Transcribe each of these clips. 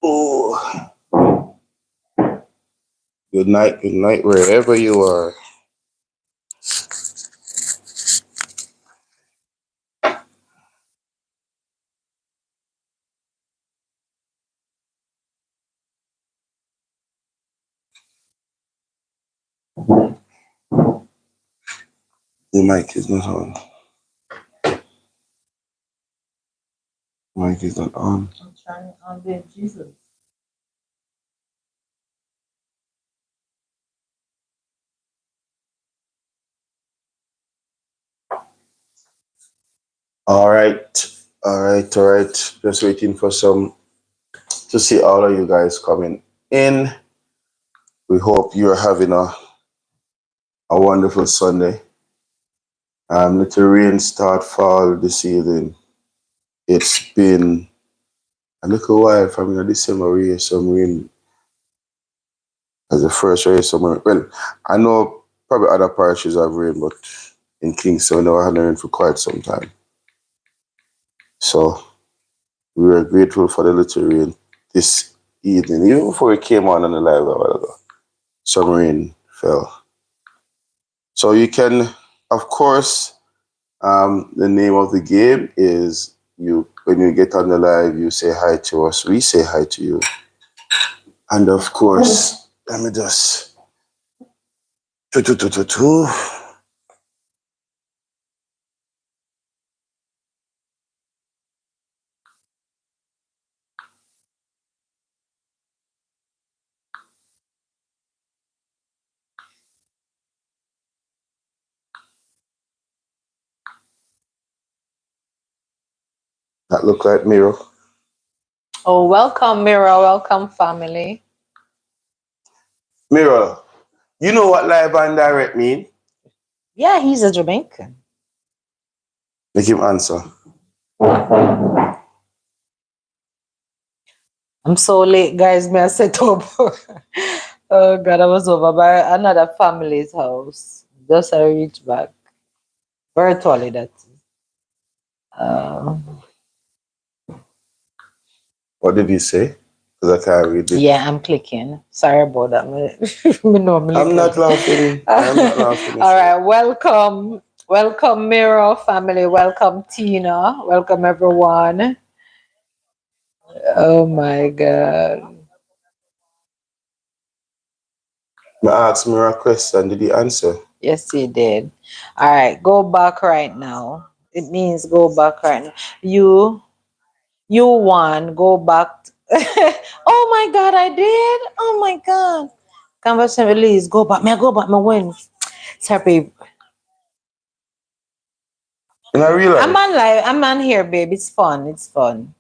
Oh, good night, wherever you are. The mic is not on. Mic is not on. I'm trying on being Jesus. All right, all right, all right. Just waiting for some to see all of you guys coming in. We hope you're having a wonderful Sunday. Little rain start fall this evening. It's been a little while from December we hear some rain as the first rain summer. Well, I know probably other parishes have rain, but in Kingston we never had rain for quite some time. So we were grateful for the little rain this evening. Even before we came on the live a while ago, some rain fell. So you can, of course, the name of the game is when you get on the live, you say hi to us, we say hi to you. And of course, let me just that look like Miro. Oh, welcome, Mira. Welcome, family. Miro, you know what live and direct mean? Yeah, he's a Jamaican. Make him answer. I'm so late, guys. May I set up? Oh God, I was over by another family's house. Just I reached back virtually. That is. What did he say? Because I can't read it. Yeah, I'm clicking. Sorry about that. I'm not laughing. I'm not laughing. All right, welcome, Miro family. Welcome, Tina. Welcome, everyone. Oh my God. I asked Miro a question. Did he answer? Yes, he did. All right, go back right now. It means go back right now. You won. Go back. Oh my God, I did. Oh my God. Conversation release. Go back. May I go back? My win. Sorry, In a real I'm life? on live. I'm on here, babe. It's fun. It's fun.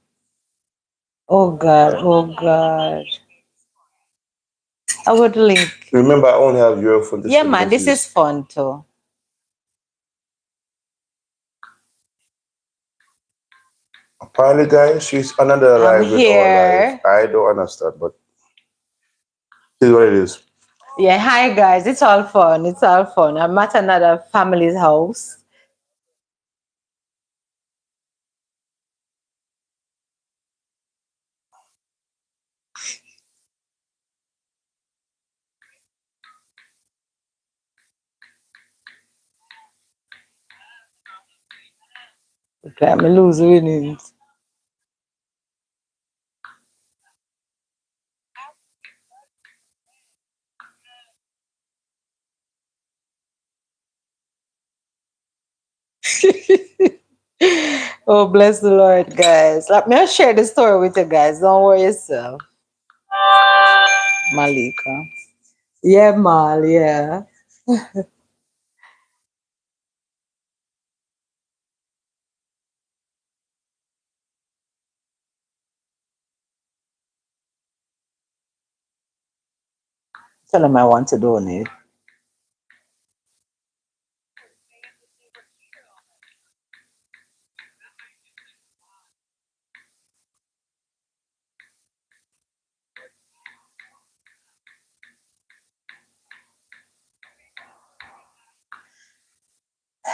Oh God. Oh God. I would link. Remember, I only have your phone to Yeah, show man. because This is fun too. apparently, guys, she's another I'm live in our life. here. I don't understand, but here's what it is. Yeah. Hi, guys. It's all fun. It's all fun. I'm at another family's house. Okay, I'm losing it. Oh, bless the Lord, guys. Let me share the story with you guys. Don't worry yourself. Malika. Yeah, Mal, yeah. Tell him I want to donate.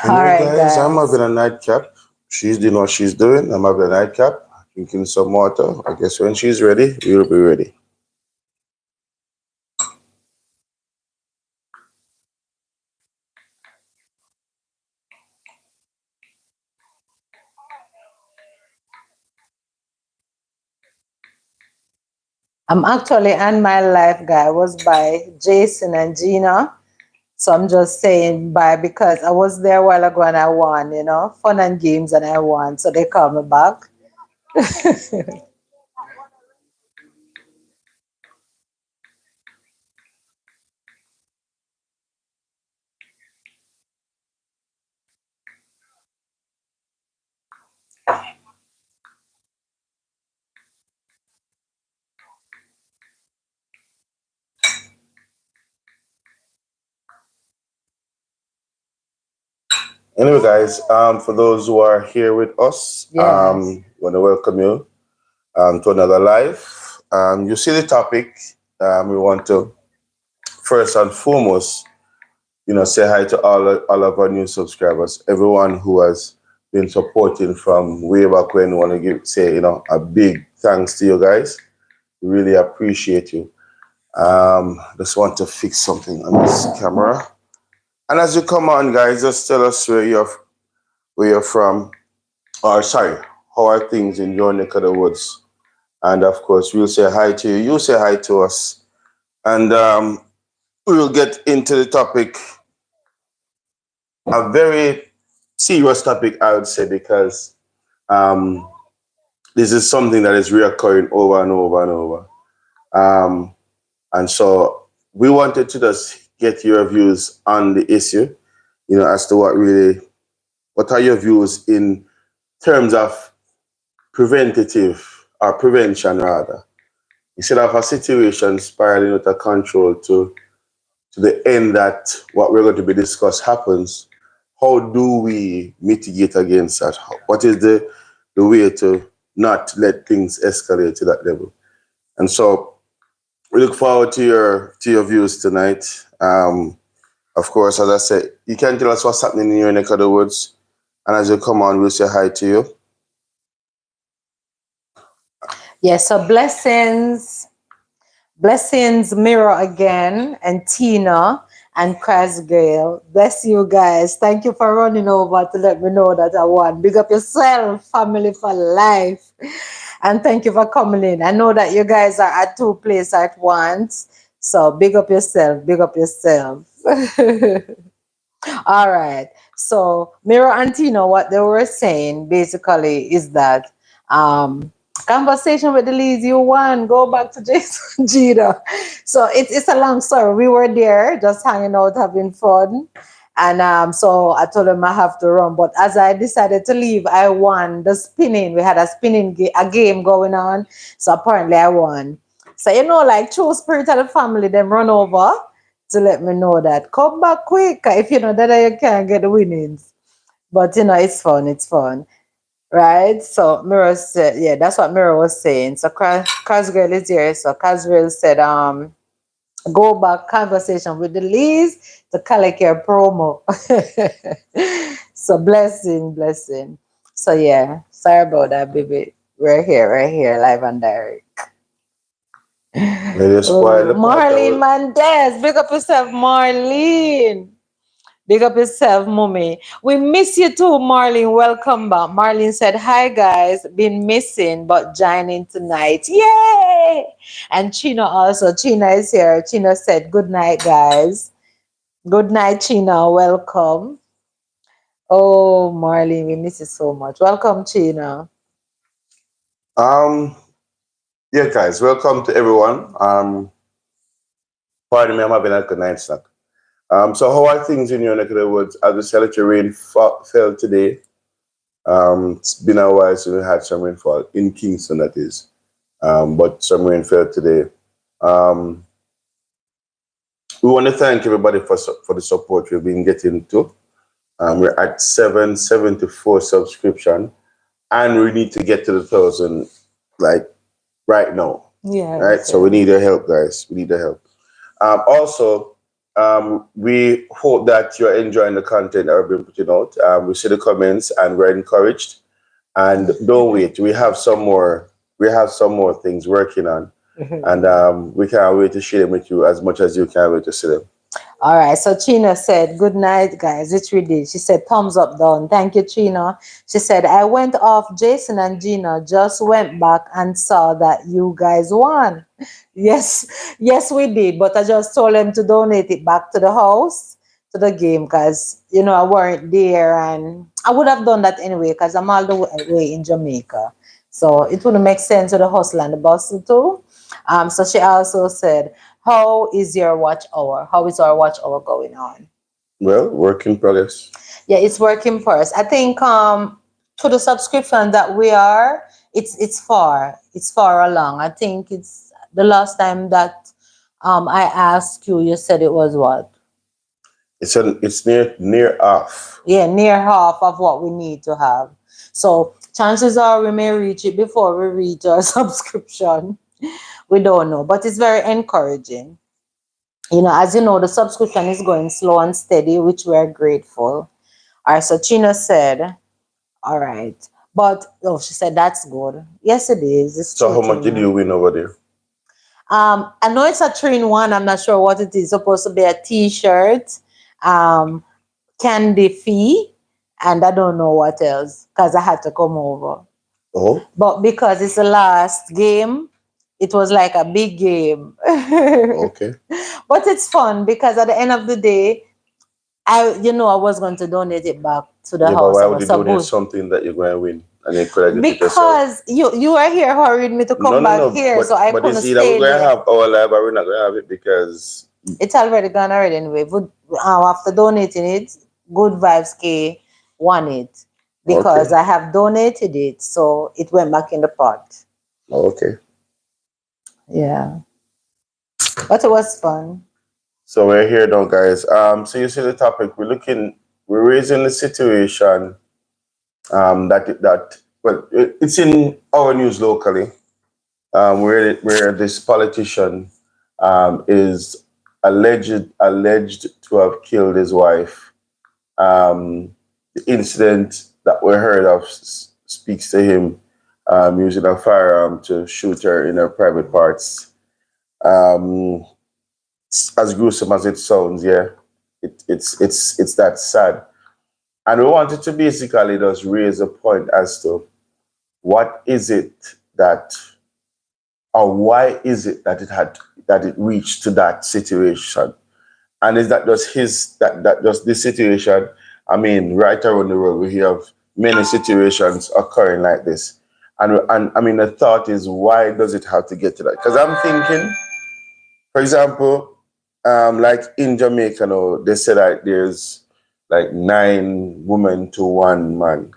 All Anyway, right, guys, I'm guys. having a nightcap. She's doing what she's doing. I'm having a nightcap. drinking some water. I guess when she's ready, we'll be ready. I'm actually on my life, guy. I was by Jason and Gina. So I'm just saying bye because I was there a while ago and I won, fun and games and I won. So they called me back. Anyway, guys, for those who are here with us, Yes. want to welcome you to another live. You see the topic. We want to first and foremost, say hi to all of our new subscribers, everyone who has been supporting from way back when. Want to say, a big thanks to you guys. Really appreciate you. Just want to fix something on this camera. And as you come on, guys, just tell us where you're from. Or sorry, how are things in your neck of the woods? And of course, we'll say hi to you. You say hi to us, and we'll get into the topic. A very serious topic, I would say, because um, this is something that is reoccurring over and over and over. Um, and so we wanted to just get your views on the issue, as to what are your views in terms of preventative or prevention rather, instead of a situation spiraling out of control to the end that what we're going to be discussed happens. How do we mitigate against that? What is the way to not let things escalate to that level? And so we look forward to your views tonight. Of course, as I said, you can tell us what's happening in your neck of the woods, and as you come on, we'll say hi to you. Yes, so blessings, Mirror again, and Tina and Gale. Bless you guys. Thank you for running over to let me know that I won. Big up yourself, family for life. And thank you for coming in. I know that you guys are at two places at once. So big up yourself, big up yourself. All right. So Miro and Tino, what they were saying basically is that conversation with the leads you won. Go back to Jason Gina. So it's a long story. We were there just hanging out, having fun. And so I told him I have to run. But as I decided to leave, I won the spinning. We had a game going on. So apparently I won. So like true spirit of the family, them run over to let me know that come back quick if you know that you can't get the winnings. But it's fun, right? So Mira said, yeah, that's what Mira was saying. So Casgirl is here. So Casgirl said, go back conversation with the Lees to collect your promo. So blessing. So yeah, sorry about that, baby. We're here, live and direct. May you spoil Oh, the part Marlene of Mendez, big up yourself, Marlene. Big up yourself, mommy. We miss you too, Marlene. Welcome back. Marlene said, hi, guys. Been missing, but joining tonight. Yay! And Chino also. Chino is here. Chino said, good night, guys. Good night, Chino. Welcome. Oh, Marlene, we miss you so much. Welcome, Chino. um yeah, guys, welcome to everyone. Pardon me, I'm having a good night snack. So how are things in your neck of the woods? As we said, the rain fell today. It's been a while since we had some rainfall in Kingston, that is. But some rain fell today. Um, we want to thank everybody for the support we've been getting to. We're at 774 subscription, and we need to get to the 1,000 like right now. Right, Yes, so we yes. need your help, guys. We need the help. Also, we hope that you're enjoying the content that we've been putting out. We see the comments and we're encouraged. And don't wait, we have some more. We have some more things working on, and we can't wait to share them with you as much as you can't wait to see them. All right. So Chino said, "Good night, guys," which we did. She said, "Thumbs up, down." Thank you, Chino. She said, "I went off Jason and Gina, just went back and saw that you guys won." Yes, yes, we did. But I just told them to donate it back to the house, to the game, because, I weren't there. And I would have done that anyway, because I'm all the way in Jamaica. So it wouldn't make sense to the hustle and the bustle too. So she also said, how is your watch hour? How is our watch hour going on? Well, work in progress. Yeah, it's working for us. I think to the subscription that we are, it's far. It's far along. I think it's the last time that I asked you, you said it was what? It's near off. Yeah, near half of what we need to have. So chances are we may reach it before we reach our subscription. We don't know, but it's very encouraging. As you know, the subscription is going slow and steady, which we're grateful. All right, so Chino said, all right. But, oh, she said, that's good. Yes, it is. It's So true, how much did Chino. you win over there? I know it's a 3-in-1. I'm not sure what it is. Supposed to be a t-shirt, um, candy fee, and I don't know what else because I had to come over. Oh, But because it's the last game, it was like a big game. okay. But it's fun because at the end of the day, I was going to donate it back to the Yeah, but house. why I would was you donate supposed, something that you're going to win and you could have get it yourself? because you were here hurried me to No, come no, back no. here, so I But couldn't it's either we're stay going to there. have our live or we're not going to have it because It's already gone already anyway. But after donating it, Good Vibes K won it okay, because I have donated it, so it went back in the pot. okay. Yeah, but it was fun. So we're here now, guys. So you see the topic. We're raising the situation. It's in our news locally. Where this politician is alleged to have killed his wife. The incident that we heard of speaks to him using a firearm to shoot her in her private parts. Um, as gruesome as it sounds, yeah, it's that sad. And we wanted to basically just raise a point as to what is it that, or why is it that it reached to that situation? And is that just that just this situation? I mean, right around the world, we have many situations occurring like this. And I mean, the thought is, why does it have to get to that? Because I'm thinking, for example, like in Jamaica now, they say that there's like 9 women to 1 man.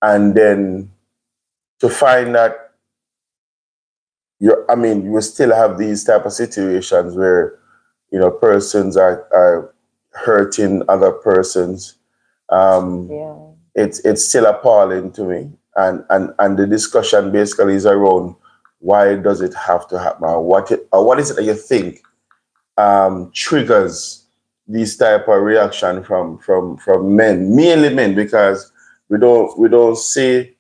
And then to find that you still have these type of situations where, persons are hurting other persons. Um, Yeah. it's still appalling to me. And the discussion basically is around why does it have to happen? Or what is it that you think triggers these type of reaction from men, mainly men, because we don't see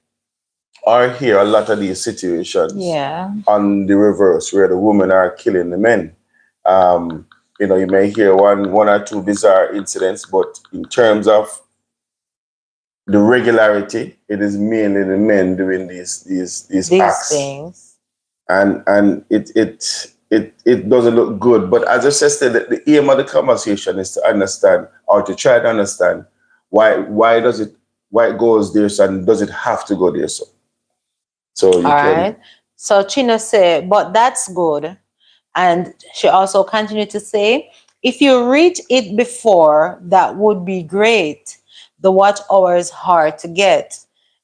or hear a lot of these situations Yeah. on the reverse where the women are killing the men. You may hear one or two bizarre incidents, but in terms of the regularity, it is mainly the men doing these These acts, things. and it doesn't look good. But as I said, the aim of the conversation is to understand or to try to understand why it goes there, so, and does it have to go there? So you All can. right. So Chino said, but that's good. And she also continued to say, if you reach it before, that would be great. The watch hour is hard to get.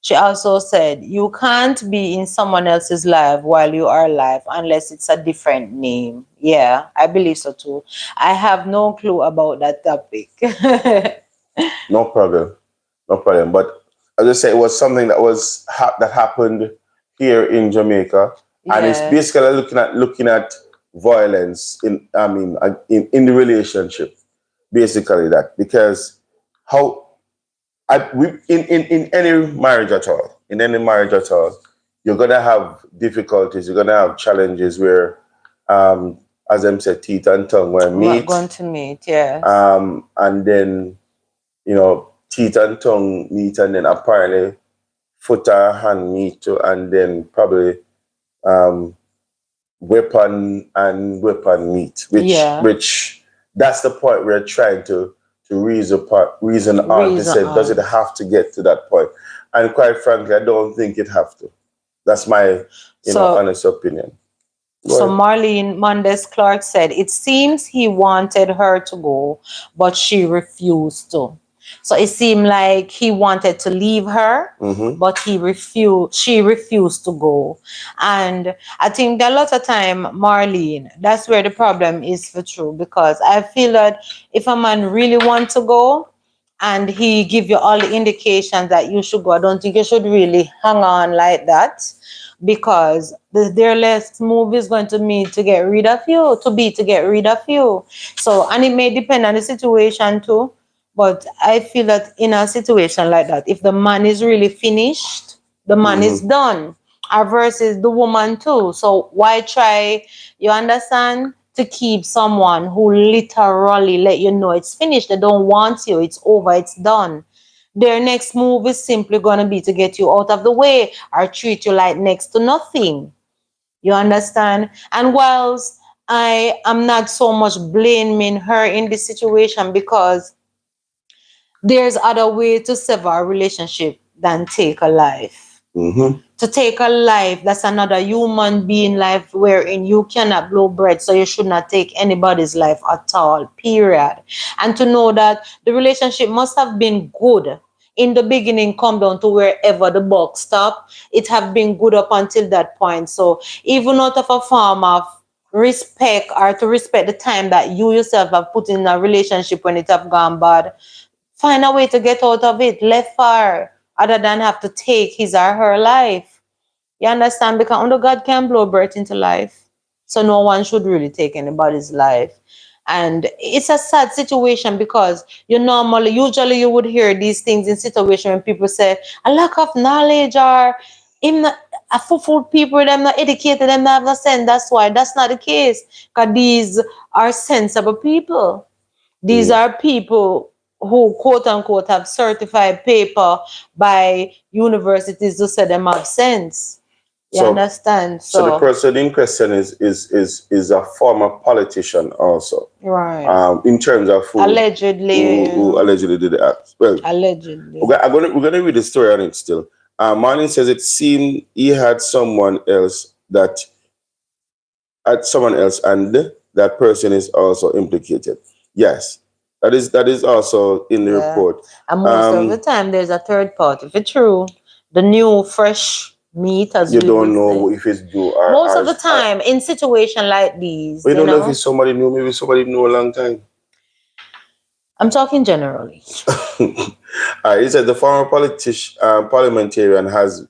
She also said, you can't be in someone else's life while you are alive unless it's a different name. Yeah, I believe so too. I have no clue about that topic. No problem. No problem. But as I say, it was something that happened here in Jamaica, and it's Yeah. basically looking at violence in the relationship. Basically, that because how we in any marriage at all. in any marriage at all, you're gonna have difficulties. You're gonna have challenges where, as them said, teeth and tongue will We're meet, going to meet, yes. and then teeth and tongue meet, and then apparently foot or hand meet too, and then probably um, weapon and weapon meet, Yeah. which that's the point we're trying to reason on to Reason say, does it on. have to get to that point? And quite frankly, I don't think it have to. That's my So honest opinion. So Go Marlene Mondes Clark said, it seems he wanted her to go, but she refused to. So it seemed like he wanted to leave her, ahead. but she refused to go. And I think that a lot of time, Marlene, that's where the problem is for true, because I feel that if a man really wants to go and he give you all the indications that you should go, I don't think you should really hang on like that, because their last move is going to be to get rid of you, to get rid of you. So, and it may depend on the situation too. But I feel that in a situation like that, if the man is really finished, the man is done. Versus the woman too. So why try? You understand? To keep someone who literally let you know it's finished. They don't want you. It's over. It's done. Their next move is simply going to be to get you out of the way or treat you like next to nothing. You understand? And whilst I am not so much blaming her in this situation, because there's other way to sever a relationship than take a life. To take a life, that's another human being life wherein you cannot blow bread, so you should not take anybody's life at all, period. And to know that the relationship must have been good in the beginning, come down to wherever the buck stop, it have been good up until that point. So even out of a form of respect, or to respect the time that you yourself have put in a relationship when it have gone bad, find a way to get out of it, left far, other than have to take his or her life. You understand? Because only God can blow birth into life. So no one should really take anybody's life. And it's a sad situation, because usually you would hear these things in situations when people say a lack of knowledge, or him not, a fool people, them not educated, them not have no sense. That's why that's not the case. Because these are sensible people. These are people who, quote unquote, have certified paper by universities to say them have sense. You understand? So the So, person in question is a former politician also. right. In terms of Allegedly, who allegedly did the act. Well, allegedly. we're gonna read the story on it still. Marlon says it seemed he had someone else, and that person is also implicated. Yes, that is also in the Yeah. report. And most of the time, there's a third party. If it's true, the new, fresh meat, as You we don't would know say. if it's due or Most of the time, in situation like these, we don't know if it's somebody new. Maybe somebody new a long time. I'm talking generally. He said the former parliamentarian has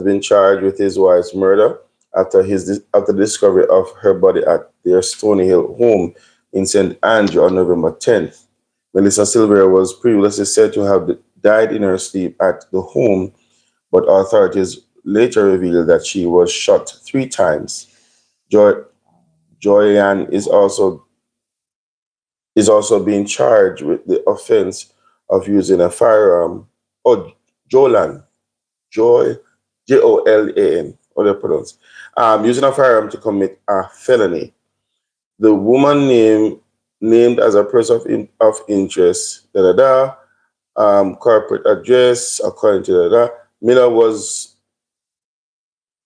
been charged with his wife's murder after the discovery of her body at their Stony Hill home in St. Andrew on November 10th. Melissa Silvera was previously said to have died in her sleep at the home, but authorities later revealed that she was shot 3 times. Joyanne is also being charged with the offense of using a firearm. Oh, Jolan, Joy, Jolan, what do you pronounce? Using a firearm to commit a felony. The woman named as a person of interest, corporate address, according to Miller was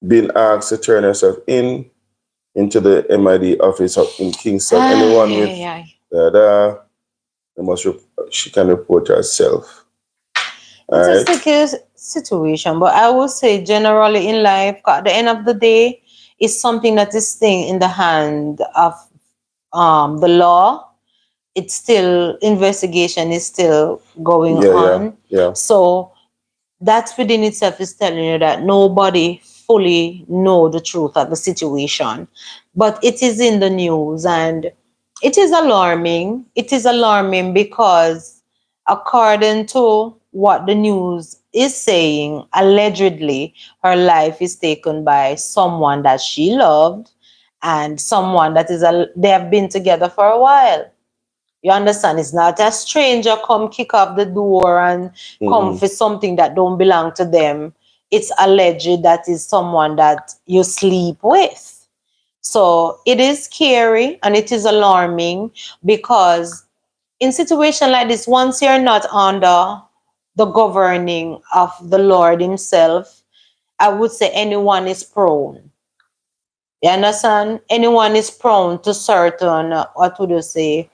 being asked to turn herself into the MID office in Kingston. Anyone with she can report herself. It's a sticky situation, but I would say generally in life, at the end of the day, it's something that is staying in the hand of the law. It's still, investigation is still going on. Yeah. So that within itself is telling you that nobody fully know the truth of the situation. But it is in the news, and it is alarming. It is alarming because according to what the news is saying allegedly her life is taken by someone that she loved and someone that they have been together for a while. You understand? It's not a stranger come kick up the door and come for something that don't belong to them. It's alleged that is someone that you sleep with. So it is scary and it is alarming because in situation like this, once you're not under the governing of the Lord Himself, I would say anyone is prone. You understand? Anyone is prone to certain, what would you say,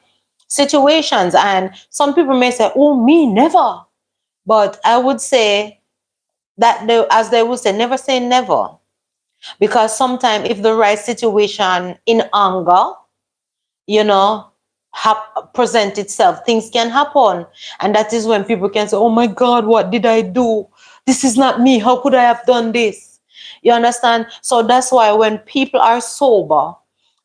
situations. And some people may say, oh, me, never. But I would say that, as they would say, never say never. Because sometimes if the right situation in anger, you know, present itself, things can happen. And that is when people can say, oh my God, what did I do? This is not me. How could I have done this? You understand? So that's why when people are sober,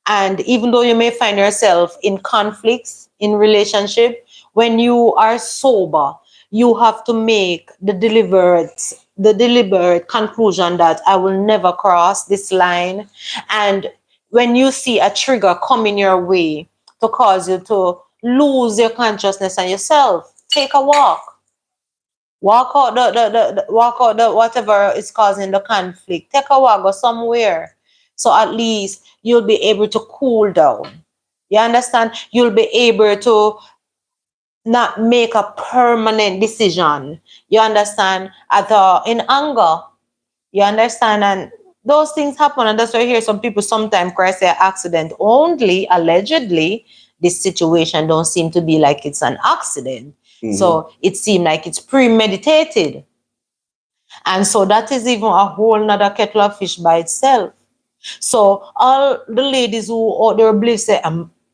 and even though you may find yourself in conflicts in relationship, when you are sober, you have to make the deliberate conclusion that I will never cross this line. And when you see a trigger coming your way to cause you to lose your consciousness and yourself, take a walk. Walk out the whatever is causing the conflict. Take a walk, go somewhere. So at least you'll be able to cool down. You understand? You'll be able to not make a permanent decision. You understand? In anger. You understand? And those things happen. And that's why I hear some people sometimes cry say accident only, allegedly. This situation don't seem to be like it's an accident. So it seemed like it's premeditated. And so that is even a whole nother kettle of fish by itself. So all the ladies who out there believe say,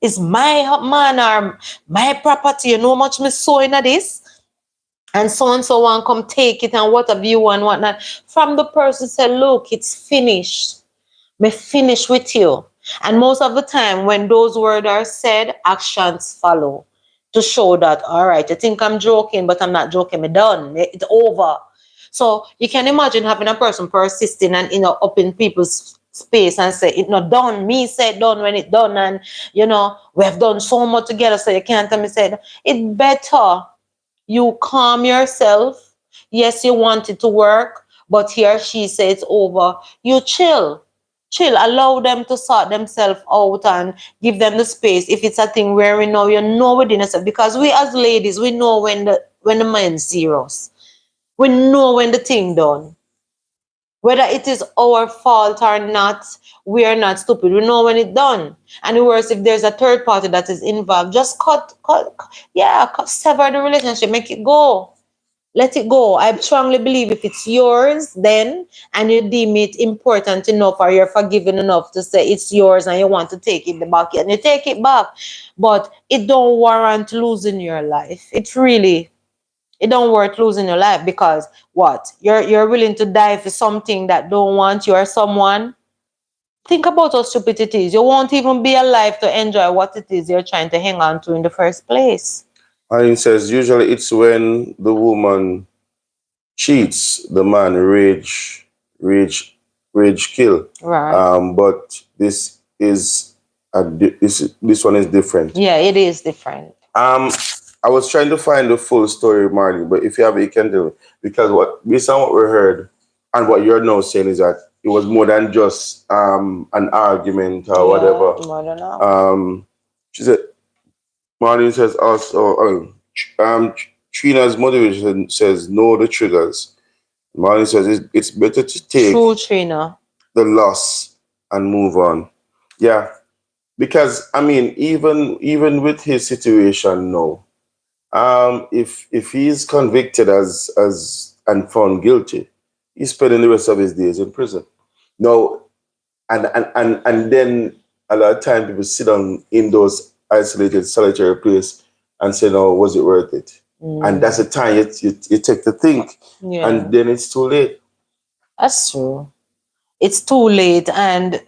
it's my man or my property, you know how much me so in this? And so on, come take it and what have you and whatnot. From the person say, look, it's finished. Me finish with you. And most of the time when those words are said, actions follow to show that, all right, you think I'm joking, but I'm not joking, me done. It's over. So you can imagine having a person persisting and, up in people's space and say, it not done. Me said done when it done. And, we have done so much together. So you can't tell me, say, it better you calm yourself. Yes, you want it to work, but he or she says it's over. You chill. Chill. Allow them to sort themselves out and give them the space. If it's a thing where we know within yourself. Because we as ladies, we know when the man's serious. We know when the thing done. Whether it is our fault or not, we are not stupid. We know when it's done. And the worst, if there's a third party that is involved, just sever the relationship, make it go. Let it go. I strongly believe if it's yours, then, and you deem it important enough or you're forgiving enough to say it's yours and you want to take it back, and you take it back. But it don't warrant losing your life. It don't worth losing your life because what? You're willing to die for something that don't want you or someone. Think about how stupid it is. You won't even be alive to enjoy what it is you're trying to hang on to in the first place. And it says usually it's when the woman cheats, the man rage kill. Right. But this one is different. Yeah, it is different. I was trying to find the full story, Marley, but if you have it, you can tell me. Because based on what we heard and what you're now saying is that it was more than just an argument or whatever. I don't know. She said, Marlene says also, Trina's motivation says know the triggers. Marlene says it's better to take True, Trina. the loss and move on. Yeah, because I mean, even with his situation now, if he's convicted as and found guilty, he's spending the rest of his days in prison. No, and then a lot of time people sit down in those isolated solitary place and say, no, was it worth it? And that's the time you take to think, and then it's too late. That's true. It's too late. And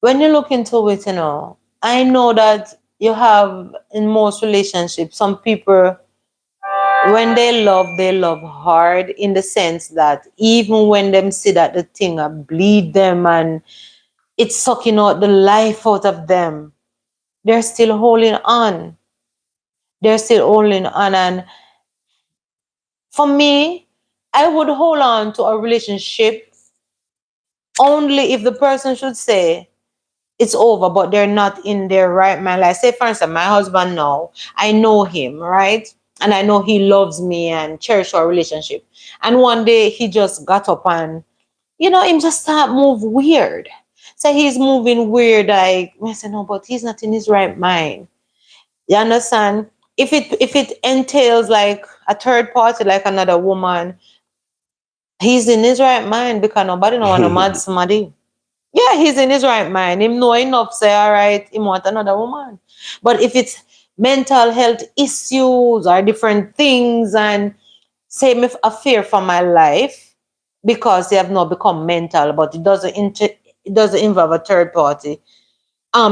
when you look into it, I know that you have in most relationships, some people when they love hard in the sense that even when them see that the thing bleed them and it's sucking out the life out of them, they're still holding on. They're still holding on. And for me, I would hold on to a relationship only if the person should say it's over, but they're not in their right mind. Like, say, for instance, my husband now, I know him, right? And I know he loves me and cherish our relationship. And one day he just got up and, him just start move weird. So he's moving weird. Like, I said, no, but he's not in his right mind. You understand? If it entails like a third party, like another woman, he's in his right mind because nobody don't want to mad somebody. Yeah, he's in his right mind. Him know enough, say, all right, he want another woman. But if it's mental health issues or different things and say me a fear for my life because they have not become mental, but it doesn't involve a third party.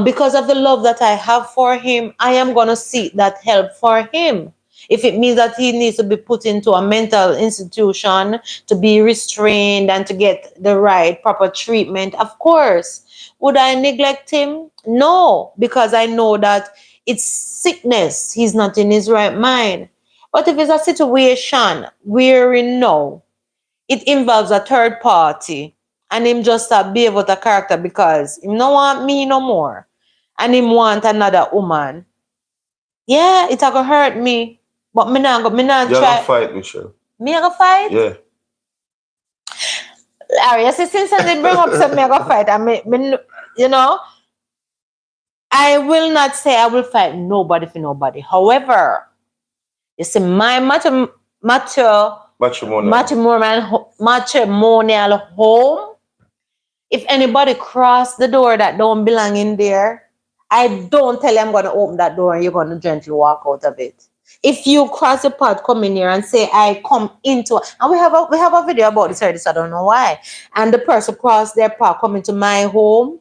Because of the love that I have for him, I am gonna seek that help for him. If it means that he needs to be put into a mental institution to be restrained and to get the right proper treatment, of course. Would I neglect him? No, because I know that it's sickness. He's not in his right mind. But if it's a situation where we know it involves a third party and him just behave with a character because him no want me no more and him want another woman, yeah, it a go hurt me. But me not You're gonna try. fight, Michelle. Me a go fight? Yeah. Larry, you see, since I did bring up some me a go fight, you know, I will not say I will fight nobody for nobody. However, you see, my Matrimonial. matrimonial home, if anybody cross the door that don't belong in there, I don't tell you I'm going to open that door and you're going to gently walk out of it. If you cross the path, come in here and say, I come into, and we have a video about this already, so I don't know why. And the person cross their path, come into my home,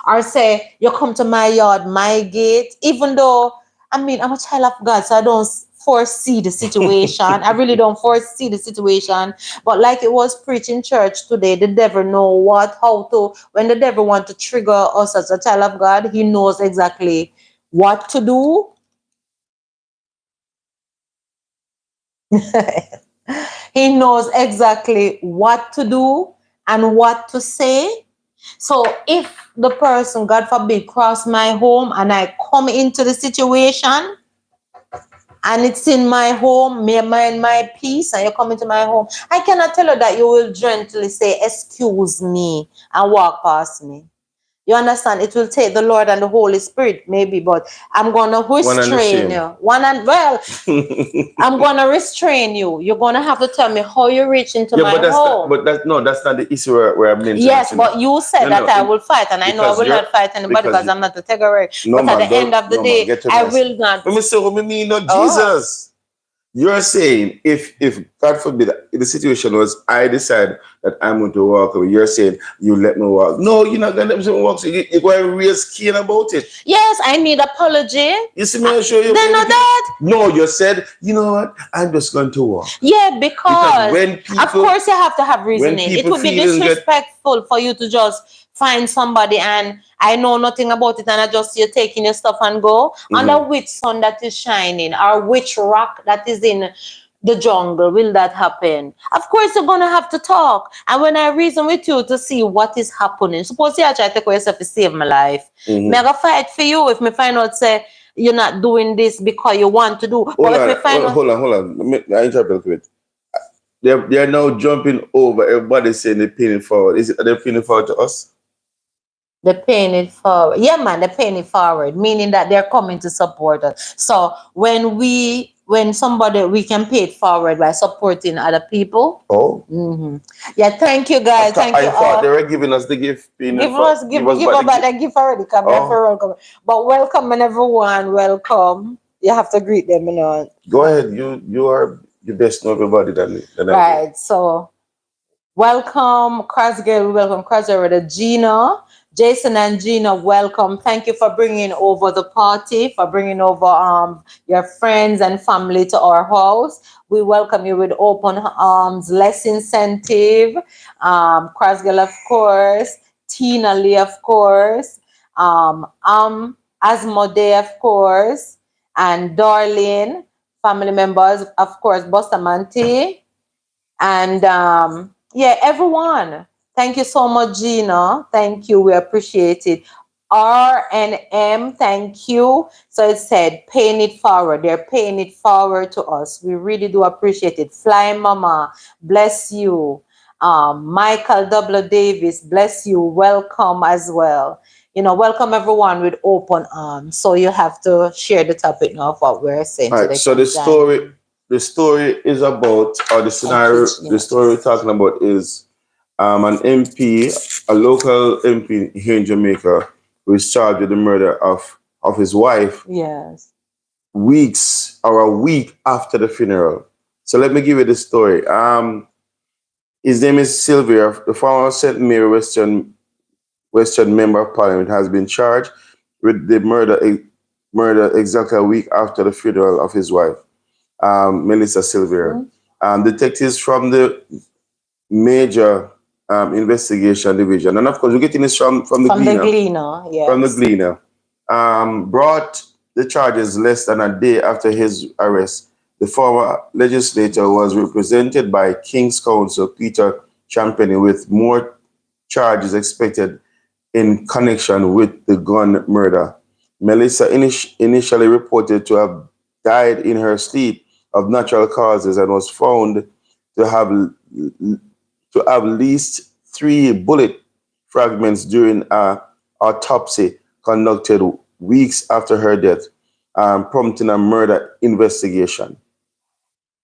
or say, you come to my yard, my gate, even though, I'm a child of God, so I don't foresee the situation. I really don't foresee the situation. But like it was preached in church today, the devil know when the devil want to trigger us as a child of God, he knows exactly what to do. He knows exactly what to do and what to say. So if the person, God forbid, cross my home and I come into the situation and it's in my home, me mind my peace, and you come into my home, I cannot tell you that you will gently say, excuse me, and walk past me. You understand? It will take the Lord and the Holy Spirit, maybe, but I'm gonna restrain you. I'm gonna restrain you. You're gonna have to tell me how you reach into my home. That's not the issue where I'm mentioning. Yes, but you said that I will fight, and I know I will not fight anybody because I'm not a terrorist. No, but man, at the end of the day, I will not. Let me say what I mean, not Jesus. You're saying if God forbid the situation was I decide that I'm going to walk away, you're saying you let me walk. No, you're not going to let me walk. So you're going to raise skin about it. Yes, I need apology. You see me? I'll show you. Then not that. No, you said, you know what? I'm just going to walk. Yeah, because when people, of course you have to have reasoning. It would be disrespectful for you to just find somebody and I know nothing about it and I just see you taking your stuff and go. Under which sun that is shining or which rock that is in the jungle will that happen? Of course you're gonna have to talk. And when I reason with you to see what is happening, suppose you try to take yourself to save my life. Me I go fight for you if me find out say you're not doing this because you want to do. Hold on. I interpret it. They're now jumping over. Everybody's saying they're paying it forward. Are they paying it forward to us? They're paying it forward. Yeah, man, they're paying it forward, meaning that they're coming to support us. So when we can pay it forward by supporting other people. Oh. Yeah, thank you guys. I thought they were giving us the gift. Give us back the gift already. But welcome everyone. Welcome. You have to greet them, you know. Go ahead. You are the best know everybody than right. So welcome, Cross Girl. Welcome, Cross Girl, Gina. Jason and Gina, welcome. Thank you for bringing over the party, for bringing over your friends and family to our house. We welcome you with open arms, less incentive. Crasgirl, of course. Tina Lee, of course. Asmodee, of course. And Darlene, family members, of course, Bustamante. And yeah, everyone. Thank you so much, Gina. Thank you. We appreciate it. R and M, thank you. So it said, paying it forward. They're paying it forward to us. We really do appreciate it. Fly Mama, bless you. Michael W. Davis, bless you. Welcome as well. You know, welcome everyone with open arms. So you have to share the topic now of what we're saying All so right. they So can join in. the story is about, or the Thank you, scenario, the Gina. story we're talking about is an MP, a local MP here in Jamaica, who is charged with the murder of his wife Yes. weeks or a week after the funeral. So let me give you the story. His name is Silvera, the former St. Mary Western Member of Parliament, has been charged with the murder exactly a week after the funeral of his wife, Melissa Silvera. Mhm. Detectives from the major investigation division, and of course, we're getting this from the From the Gleaner, Gleaner, from the yes. Gleaner, brought the charges less than a day after his arrest. The former legislator was represented by King's Counsel Peter Champany with more charges expected in connection with the gun murder. Melissa initially reported to have died in her sleep of natural causes and was found to have at least three bullet fragments during an autopsy conducted weeks after her death, prompting a murder investigation.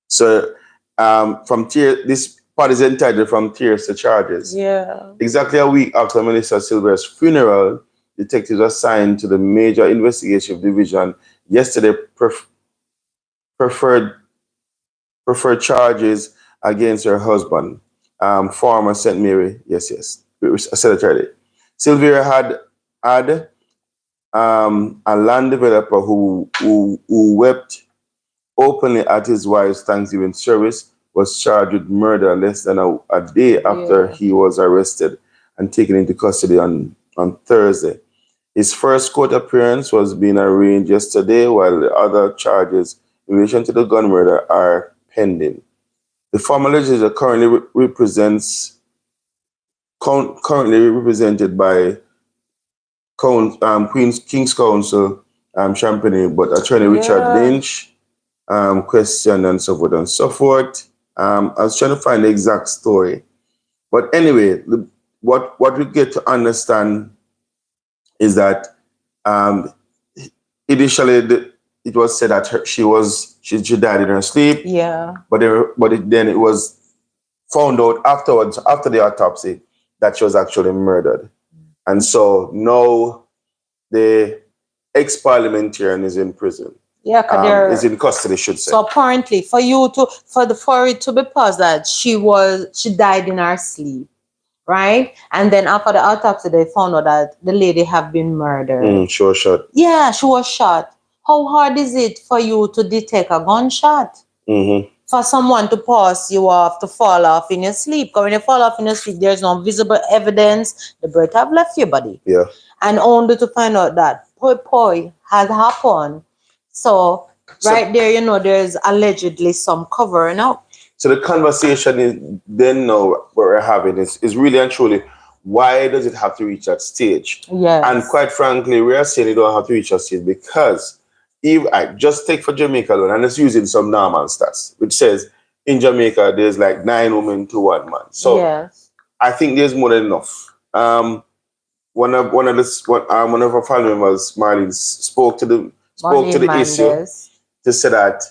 So, this part is entitled "From Tears to Charges." Yeah. Exactly a week after Melissa Silver's funeral, detectives assigned to the Major Investigation Division yesterday preferred preferred charges against her husband, former St. Mary. Yes, I said it already. Sylvia had a land developer who wept openly at his wife's Thanksgiving service, was charged with murder less than a day after Yeah. he was arrested and taken into custody on Thursday. His first court appearance was being arranged yesterday, while the other charges in relation to the gun murder are pending. The former legislature currently represented by Queen's King's Counsel Champagne, but Attorney Richard Yeah. Lynch questioned and so forth and so forth. I was trying to find the exact story, but anyway, what we get to understand is that um, initially it was said that she died in her sleep, Yeah. then it was found out afterwards, after the autopsy, that she was actually murdered. And so now the ex-parliamentarian is in prison, Yeah, cause is they're in custody, should say. so apparently for it to be paused that she died in her sleep, right? And then after the autopsy they found out that the lady have been murdered. Sure shot. Yeah, she was shot. How hard is it for you to detect a gunshot? Mm-hmm. For someone to pause you off to fall off in your sleep. Because when you fall off in your sleep, there's no visible evidence the bird have left your body. Yeah. And only to find out that poi has happened. So right there, you know, there's allegedly some covering up. So the conversation is then now what we're having is really and truly, why does it have to reach that stage? Yes. And quite frankly, we are saying it don't have to reach that stage because if I just take for Jamaica alone, and it's using some normal stats, which says in Jamaica there's like 9 women to 1 man. So yes. I think there's more than enough. One of our family members, Marlene, spoke to the issue to say that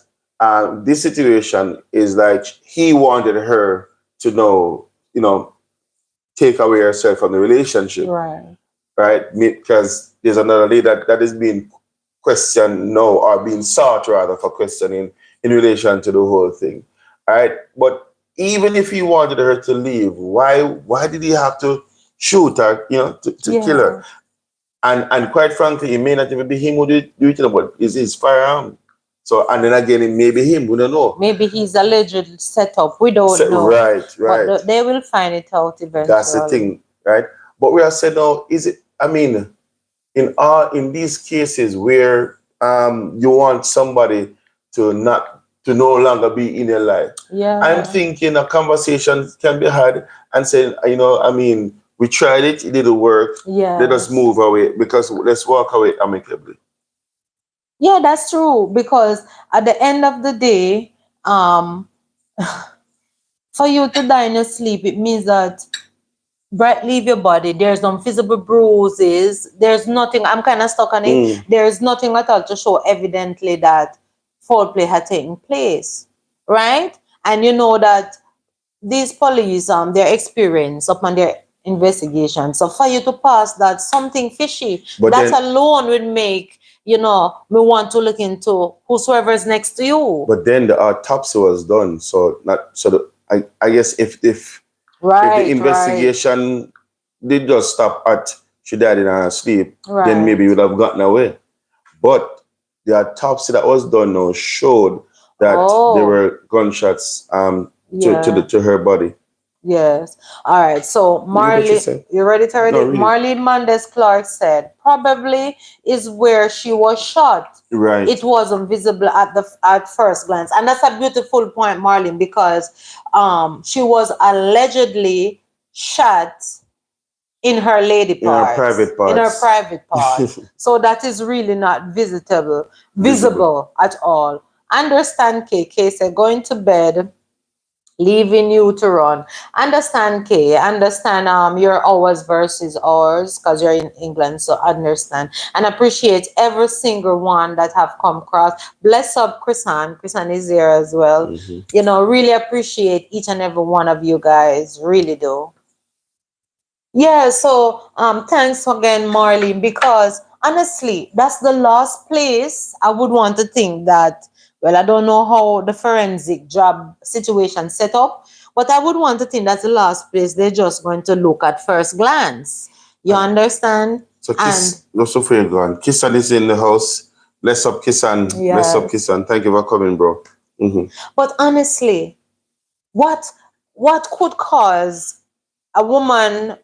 this situation is like he wanted her to take away herself from the relationship, right? Because there's another lady that is being questioned now, or being sought rather for questioning in relation to the whole thing, right? But even if he wanted her to leave, why did he have to shoot her, to kill her. Yeah. And quite frankly, it may not even be him who do it, but it's his firearm. So, and then again, it may be him, we don't know. Maybe he's alleged set up. We don't So, know. right, But right. they will find it out That's the eventually. thing, right? But we are saying now, is it, I mean, in these cases where you want somebody to no longer be in your life, I'm Yeah. thinking a conversation can be had and saying, we tried it didn't work. Let us Yes. move away because let's walk away amicably. Yeah, that's true. Because at the end of the day, um, for you to die in your sleep, it means that breath leave your body. There's no visible bruises. There's nothing. I'm kind of stuck on it. Mm. There's nothing at all to show evidently that foul play had taken place, right? And you know that these police, their experience upon their investigation. So for you to pass that something fishy, But that then, alone would make we want to look into whosoever is next to you. the autopsy was done, so not so. I guess if the Right, right, investigation did just stop at she died in her sleep, then maybe right. you would have gotten away. But the autopsy that was done now showed that there Oh, were gunshots yeah. to her body. Yes. All right. So Read what you Marley, said. you ready to read No, it? read it. Marley Mandes Clark said, probably is where she was shot. Right. It wasn't visible at first glance. And that's a beautiful point, Marlene, because she was allegedly shot in her lady In her parts, private in her parts. private part. So that is really not Visible. visible at all. Understand, KK said, going to bed, leaving you to run. Understand, Kay. Understand your hours versus ours because you're in England. So understand and appreciate every single one that have come across. Bless up Chrisan. Chrisan is there as well. Mhm. Really appreciate each and every one of you guys. Really do. Yeah, so thanks again, Marlene, because honestly, that's the last place I would want to think that, well, I don't know how the forensic job situation set up, but I would want to think that's the last place they're just going to look at first glance. You And understand? so And Kiss, no so for you gone. Kissan is in the house. Bless up Kissan. Bless up yes, Kissan. Thank you for coming, bro. Hmm. but honestly, what what could cause a woman,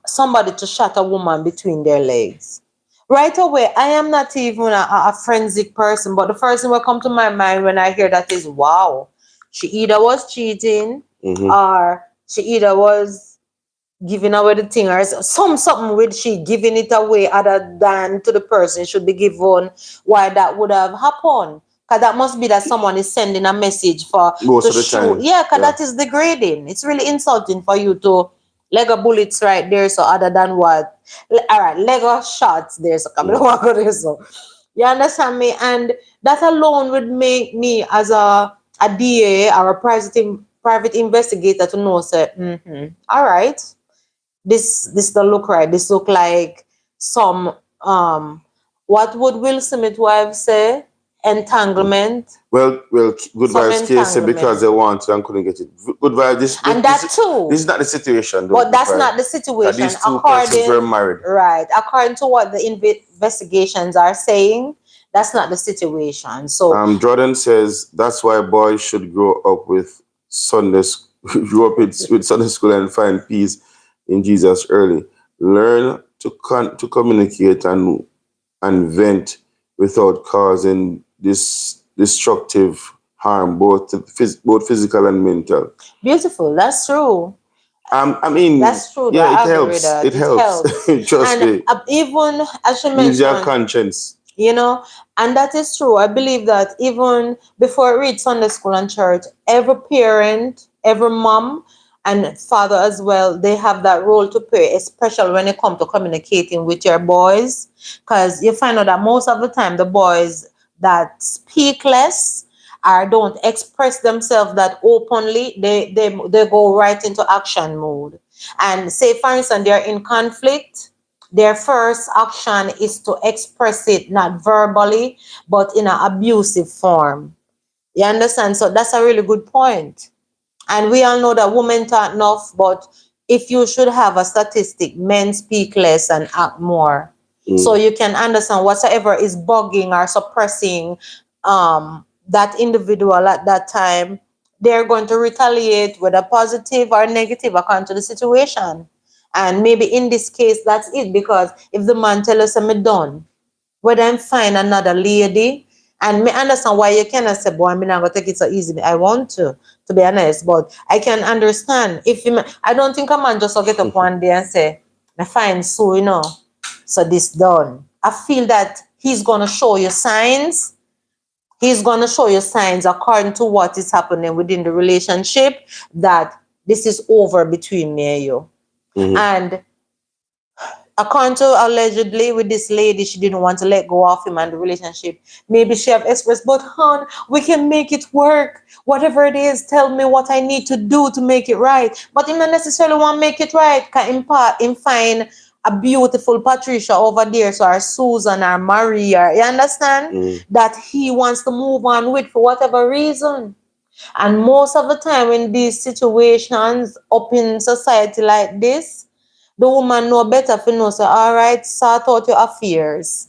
somebody to shot a woman between their legs? Right away, I am not even a forensic person, but the first thing will come to my mind when I hear that is, wow, she either was cheating Hmm. or she either was giving away the thing or something with she giving it away other than to the person should be given. Why that would have happened? Because that must be that someone is sending a message for Most to of the shoot. time. Yeah, because Yeah. that is degrading. It's really insulting for you to Lego bullets right there. So other than what? All right, Lego shots there. So come Mm. on, there. So you understand me? And that alone would make me as a DA or a private investigator to know, say, all right, this don't look right. This look like some what would Will Smith wife say? Entanglement. Well, good Some vibes case because entanglement. they want to and couldn't get it. Good vibes. And that This too. is not the situation, though. But Good that's vibe. not the 'Cause situation. these two persons were married. According to what the investigations are saying, that's not the situation. So Jordan says that's why boys should grow up with grow up with Sunday school and find peace in Jesus early. Learn to communicate and vent without causing this destructive harm, both physical and mental. beautiful. That's true. I mean, That's true. yeah, it I agree with helps. that. It It helps. helps. Trust And me, even as you ease your mentioned, conscience. you know, and that is true. I believe that even before I read Sunday school and church, every parent, every mom and father as well, they have that role to play, especially when it comes to communicating with your boys. Because you find out that most of the time the boys that speak less or don't express themselves that openly, they go right into action mode. And say for instance they're in conflict, their first action is to express it not verbally, but in an abusive form. You understand? So that's a really good point. And we all know that women talk enough, but if you should have a statistic, men speak less and act more. So you can understand whatsoever is bugging or suppressing that individual at that time, they're going to retaliate whether positive or negative according to the situation. And maybe in this case, that's it. Because if the man tell us I'm done, whether I'm find another lady, and me understand why you cannot say, boy, I'm not gonna take it so easy. I want to be honest, but I can understand if you, I don't think a man just will get up one day and say, I find so, so this done. I feel that he's gonna show you signs. He's gonna show you signs according to what is happening within the relationship that this is over between me and you. And according to allegedly with this lady, she didn't want to let go of him and the relationship. Maybe she have expressed, but hon, we can make it work. Whatever it is, tell me what I need to do to make it right. But he not necessarily want to make it right. Can him find a beautiful Patricia over there, so or Susan or Maria. You understand? That he wants to move on with for whatever reason. And most of the time in these situations up in society like this, the woman know better if you know, say, all right, sort out your affairs.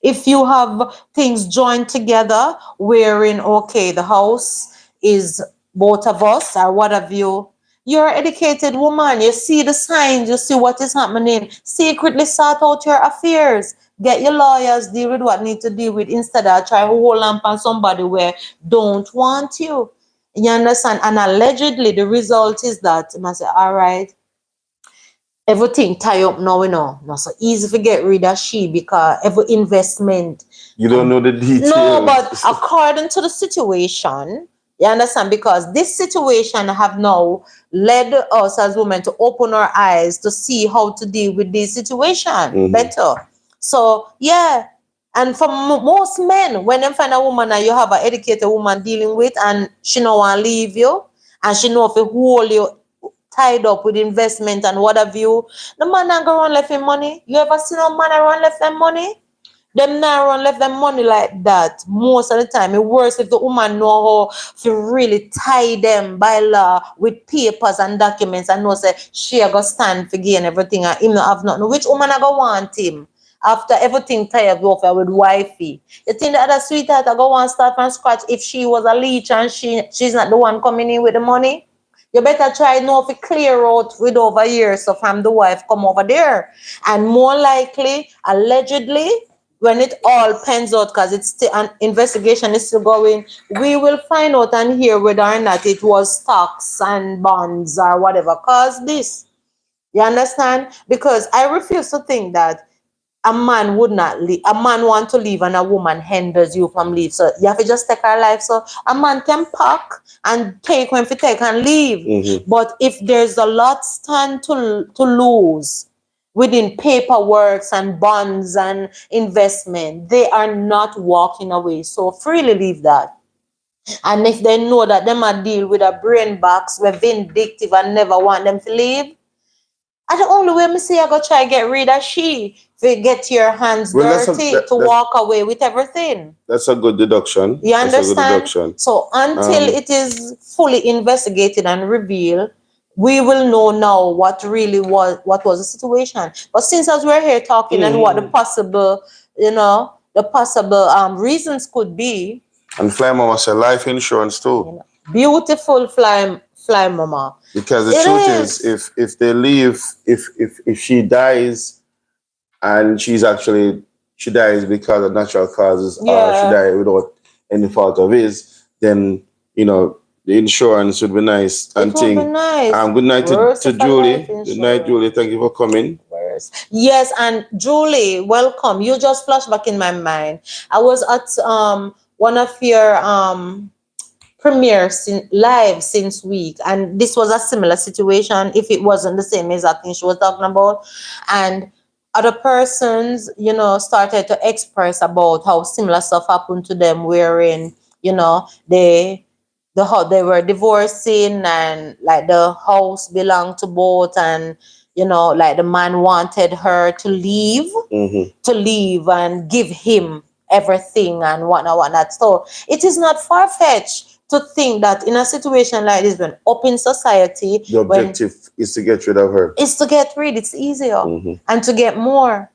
If you have things joined together, wherein, okay, the house is both of us or what have you, you're an educated woman. You see the signs, you see what is happening. Secretly sort out your affairs. Get your lawyers, deal with what need to deal with instead of try to hold on somebody where don't want you. You understand? And allegedly, the result is that you must say, all right, everything tie up now, not so easy to get rid of she because every investment. You don't know the details. No, but according to the situation, you understand, because this situation have now led us as women to open our eyes to see how to deal with this situation better. So yeah, and for most men, when they find a woman and you have an educated woman dealing with, and she no want to leave you, and she know if you hold you tied up with investment and what have you, the man not gonna run left him money. You ever seen a man run left them money? Them not run left them money like that. Most of the time, it's worse if the woman know how to really tie them by law with papers and documents and know say she a go stand for gain everything and him not have nothing. Which woman a go want him? After everything tied up with wifey. You think the other sweetheart a go want start from scratch if she was a leech and she's not the one coming in with the money? You better try now to clear out with over years so from the wife come over there. And more likely, allegedly, when it all pans out, because it's still an investigation is still going, we will find out and hear whether or not it was stocks and bonds or whatever caused this. You understand? Because I refuse to think that a man would not leave. A man want to leave and a woman hinders you from leave. So you have to just take her life. So a man can pack and take when to take and leave. But if there's a lot stand to lose within paperwork and bonds and investment, they are not walking away. So freely leave that. And if they know that them a deal with a brain box, we're vindictive and never want them to leave, and the only way me see I go try get rid of she to get your hands dirty to walk away with everything. That's a good deduction. You understand? So until it is fully investigated and revealed, we will know now what really was the situation. But since as we're here talking and what the possible, reasons could be. And Fly Mama said life insurance too. Beautiful Fly Mama. Because the truth is, if they leave, if she dies, and she dies because of natural causes, or she died without any fault of his, then the insurance would be nice and thing. Nice. Good night to Julie. Good night, Julie. Thank you for coming. Yes, and Julie, welcome. You just flashed back in my mind. I was at one of your premiere live since week, and this was a similar situation if it wasn't the same exact thing she was talking about, and other persons started to express about how similar stuff happened to them, wherein they were divorcing and like the house belonged to both, and like the man wanted her to leave and give him everything and whatnot. So it is not far-fetched to think that in a situation like this, when up in society, The when objective is to get rid of her. it's to get rid, it's easier Mhm. and to get more.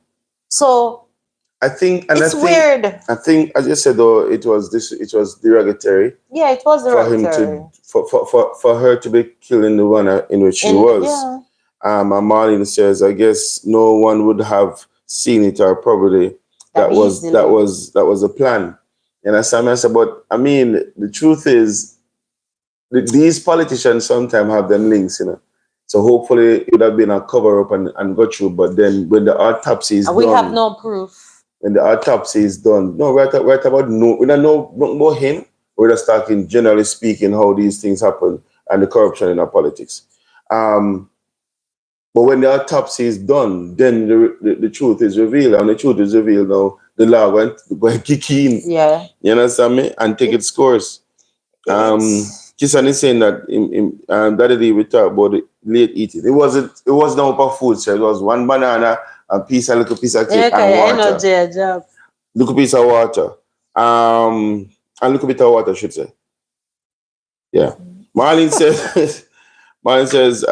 So I think, and it's weird. I think, as you said, though, it was derogatory Yeah, it was for him derogatory. to, for her to be killed in the manner in which she In was. yeah, And Marlene says, I guess no one would have seen it, or probably that easily. that was the plan. And as I said, but I mean, the truth is, these politicians sometimes have them links, you know. So hopefully it would have been a cover up and go through. But then when the autopsy is And we have done, no proof. when the autopsy is done, no, right about no, we don't know more him. We're just talking generally speaking how these things happen and the corruption in our politics. But when the autopsy is done, then the truth is revealed, and the truth is revealed now. The law went kick in. Yeah. You understand me? And take its course. Kisan is saying that that day we talk about the late eating. It wasn't no upper food, so it was one banana, a little piece of cake, and Okay, I know water. Jay job. Little piece of water. And little bit of water, I should say. Yeah. Marlene says Marlene says,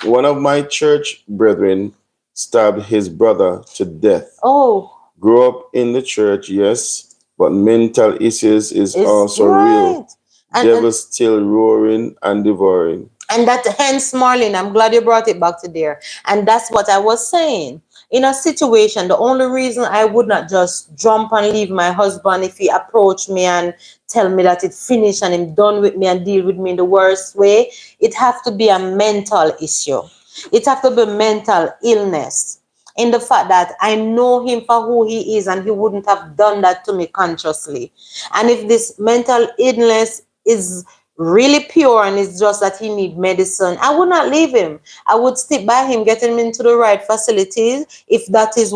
one of my church brethren stabbed his brother to death. Oh. Grew up in the church, yes, but mental issues is also right. real. Devil still roaring and devouring. And that, hence, Marlene, I'm glad you brought it back to there. And that's what I was saying. In a situation, the only reason I would not just jump and leave my husband if he approached me and tell me that it's finished and him done with me and deal with me in the worst way, it have to be a mental issue. It have to be mental illness. In the fact that I know him for who he is and he wouldn't have done that to me consciously. And if this mental illness is really pure and it's just that he need medicine, I would not leave him. I would stick by him, get him into the right facilities. If that is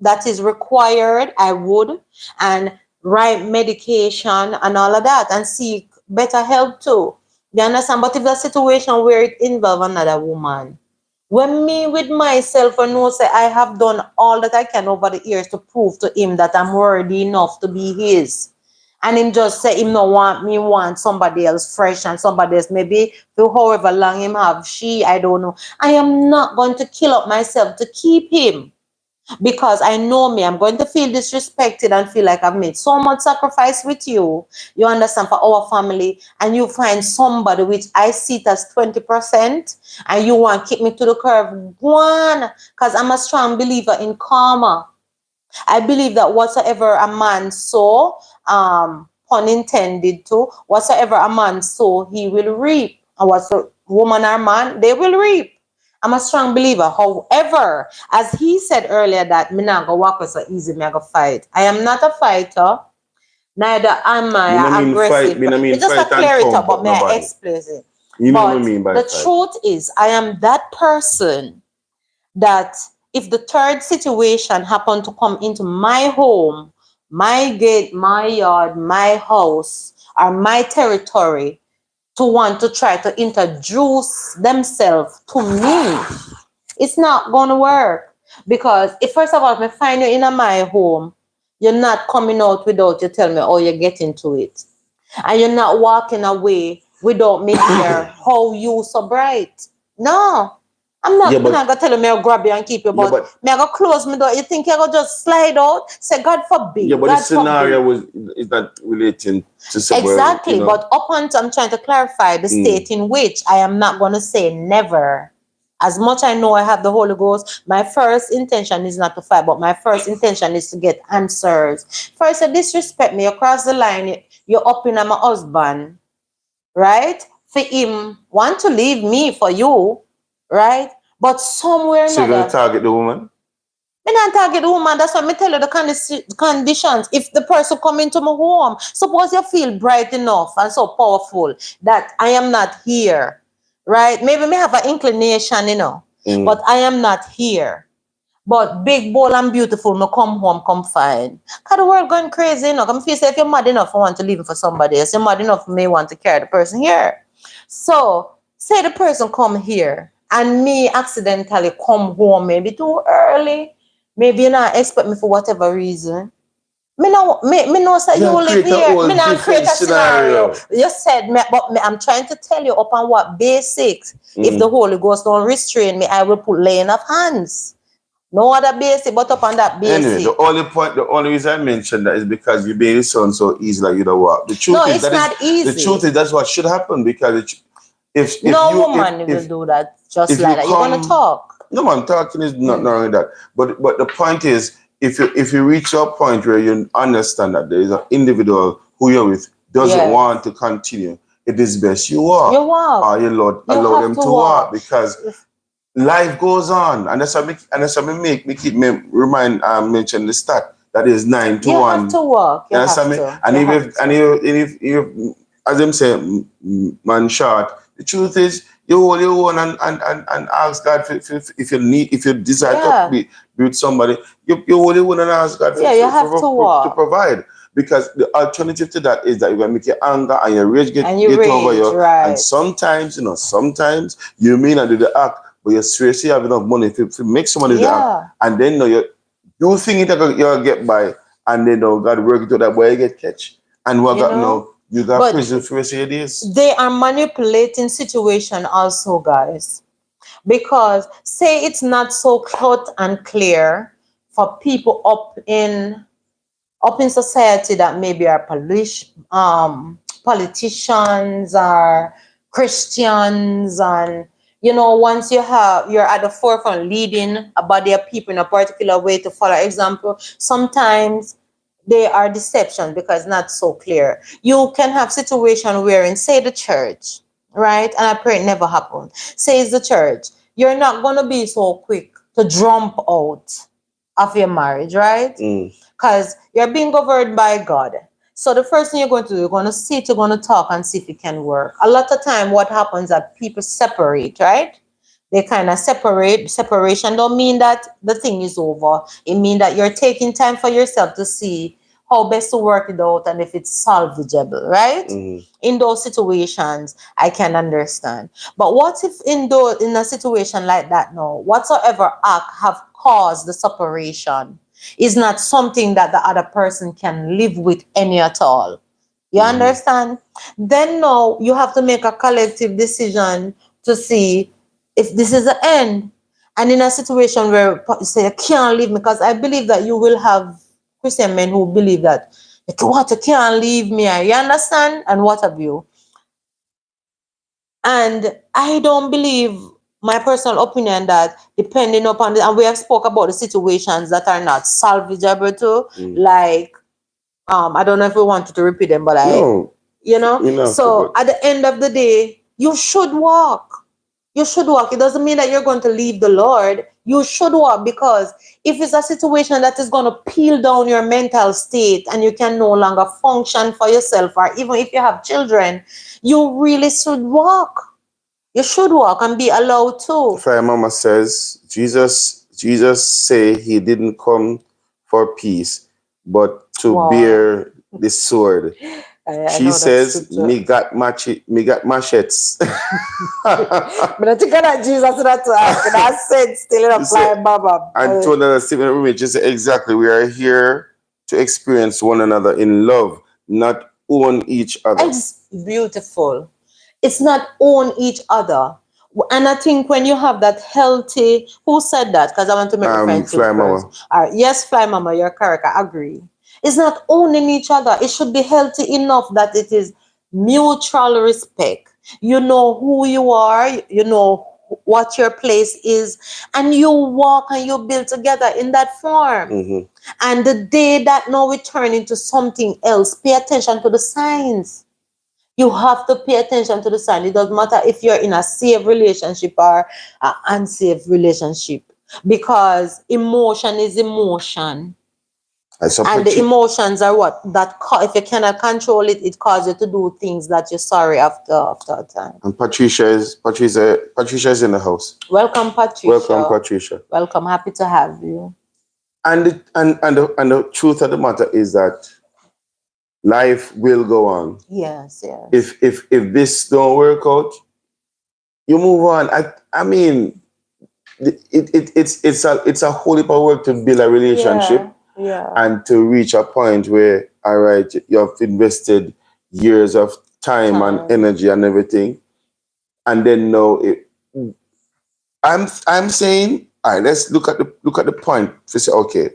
that is required, I would, and right medication and all of that, and seek better help too. You understand? But if the situation where it involves another woman, when me with myself and know say I have done all that I can over the years to prove to him that I'm worthy enough to be his, and him just say him no want me, want somebody else fresh and somebody else maybe for however long him have she, I don't know. I am not going to kill up myself to keep him, because I know me, I'm going to feel disrespected and feel like I've made so much sacrifice with you. You understand, for our family, and you find somebody which I see it as 20%, and you want to kick me to the curb. One, because I'm a strong believer in karma. I believe that whatsoever a man sow, pun intended to, whatsoever a man sow, he will reap. And what's a woman or man, they will reap. I'm a strong believer. However, as he said earlier, that me not go walk so easy, me I go fight. I am not a fighter. Neither am I aggressive. It's just a clear it up, but may I explain it? You know what I mean by the fight. truth is, I am that person that if the third situation happened to come into my home, my gate, my yard, my house, or my territory, to want to try to introduce themselves to me, it's not going to work. Because if first of all, if I find you in my home, you're not coming out without you tell me, oh, you're getting to it. And you're not walking away without me hear how you so bright. No. I'm not gonna tell you me I'll grab you and keep you, but me I go close me door. You think you're gonna just slide out? Say God forbid. Yeah, but God the scenario is not relating to somewhere. Exactly, you know? But up until I'm trying to clarify the state in which I am not gonna say never. As much I know I have the Holy Ghost, my first intention is not to fight, but my first intention is to get answers. First, you disrespect me, you cross the line, you're up in my husband, right? For him want to leave me for you, right? But somewhere so you're going to target the woman? Me not target the woman. That's why me tell you the conditions. If the person come into my home, suppose you feel bright enough and so powerful that I am not here, right? Maybe me have an inclination, but I am not here. But big, bold, and beautiful, me come home, come fine. Cause the world going crazy, Come feel say if you're mad enough, I want to leave it for somebody else. You're mad enough for me want to carry the person here. So say the person come here and me accidentally come home maybe too early. Maybe you not expect me for whatever reason. Me know say you Yeah, live create a here. whole Me not create different a scenario. scenario. You said me, but me, I'm trying to tell you upon what basics. If the Holy Ghost don't restrain me, I will put laying of hands. No other basic, but upon that Anyway, basic. the only reason I mentioned that is because you made it sound so easy, like you know what. No, it's not The truth easy. is that's what should happen because if No you woman will do that just if like you that. You're gonna come, talk. no, I'm talking is not only that, but the point is if you reach a point where you understand that there is an individual who you're with doesn't Yes. want to continue, it is best you walk You walk. or you You allow have them to to walk walk. because life goes on, and that's what me keep remind mention the stat that is 9 to 1. You have to walk. You You understand have me? to. And You have if and to. if as them say, man short. The truth is, you hold your own and ask God if you need if you desire to Yeah. be with somebody, you hold your own and ask God Yeah, you have to to walk. provide. Because the alternative to that is that you're gonna make your anger and your rage And you get over rage, you. And right. sometimes, sometimes you may not do the act, but you seriously have enough money to make somebody do the act. Yeah. And then you think you'll get by, and then God work it to that boy you get catch. And what You got know? now, you got But prison for the rest of your days. they are manipulating situation also, guys. Because say it's not so cut and clear for people up in society that maybe are politicians or Christians, and once you're at the forefront leading a body of people in a particular way to follow example, sometimes they are deception because not so clear. You can have situation wherein say the church, right? And I pray it never happen. Says the church, you're not gonna be so quick to jump out of your marriage, right? Because you're being governed by God. So the first thing you're going to do, you're going to sit, you're going to talk and see if it can work. A lot of time what happens is that people separate, right? They kind of separate. Separation don't mean that the thing is over. It means that you're taking time for yourself to see how best to work it out and if it's salvageable, right? In those situations, I can understand. But what if in a situation like that now, whatsoever act have caused the separation is not something that the other person can live with any at all. You understand? Then now you have to make a collective decision to see if this is the end. And in a situation where you say you can't leave me, because I believe that you will have Christian men who believe that you can't leave me. You understand? And what have you? And I don't believe, my personal opinion, that depending upon and we have spoke about the situations that are not salvageable too, like I don't know if we wanted to repeat them, but No, so at the end of the day, you should walk. You should walk. It doesn't mean that you're going to leave the Lord. You should walk, because if it's a situation that is going to peel down your mental state and you can no longer function for yourself, or even if you have children, you really should walk. You should walk and be allowed to. Fire Mama says Jesus say he didn't come for peace, but to Wow. bear the sword. I She know that says, scripture. me got machetes. But I think that Jesus did that to us. And I said, still in a She said, flying Baba. and told another Stephen Rumi, she said, exactly, we are here to experience one another in love, not own each other. It's beautiful. It's not own each other. And I think when you have that healthy, who said that? Because I want to make a friendship Fly first. Mama. Yes, Fly Mama, you're correct. I agree. It's not owning each other. It should be healthy enough that it is mutual respect. You know who you are, you know what your place is, and you walk and you build together in that form. And the day that now we turn into something else, pay attention to the signs. You have to pay attention to the sign. It doesn't matter if you're in a safe relationship or an unsafe relationship, because emotion is emotion. And the emotions are what that if you cannot control it, it causes you to do things that you're sorry after a time. And Patricia is in the house. Welcome, Patricia. Welcome, Patricia. Welcome. Happy to have you. And the truth of the matter is that life will go on. Yes, yes. If this don't work out, you move on. I mean, it's a whole heap of work to build a relationship. Yeah. and to reach a point where, all right, you have invested years of time and Time. energy and everything, and then now I'm saying, all right, let's look at the point to say, okay,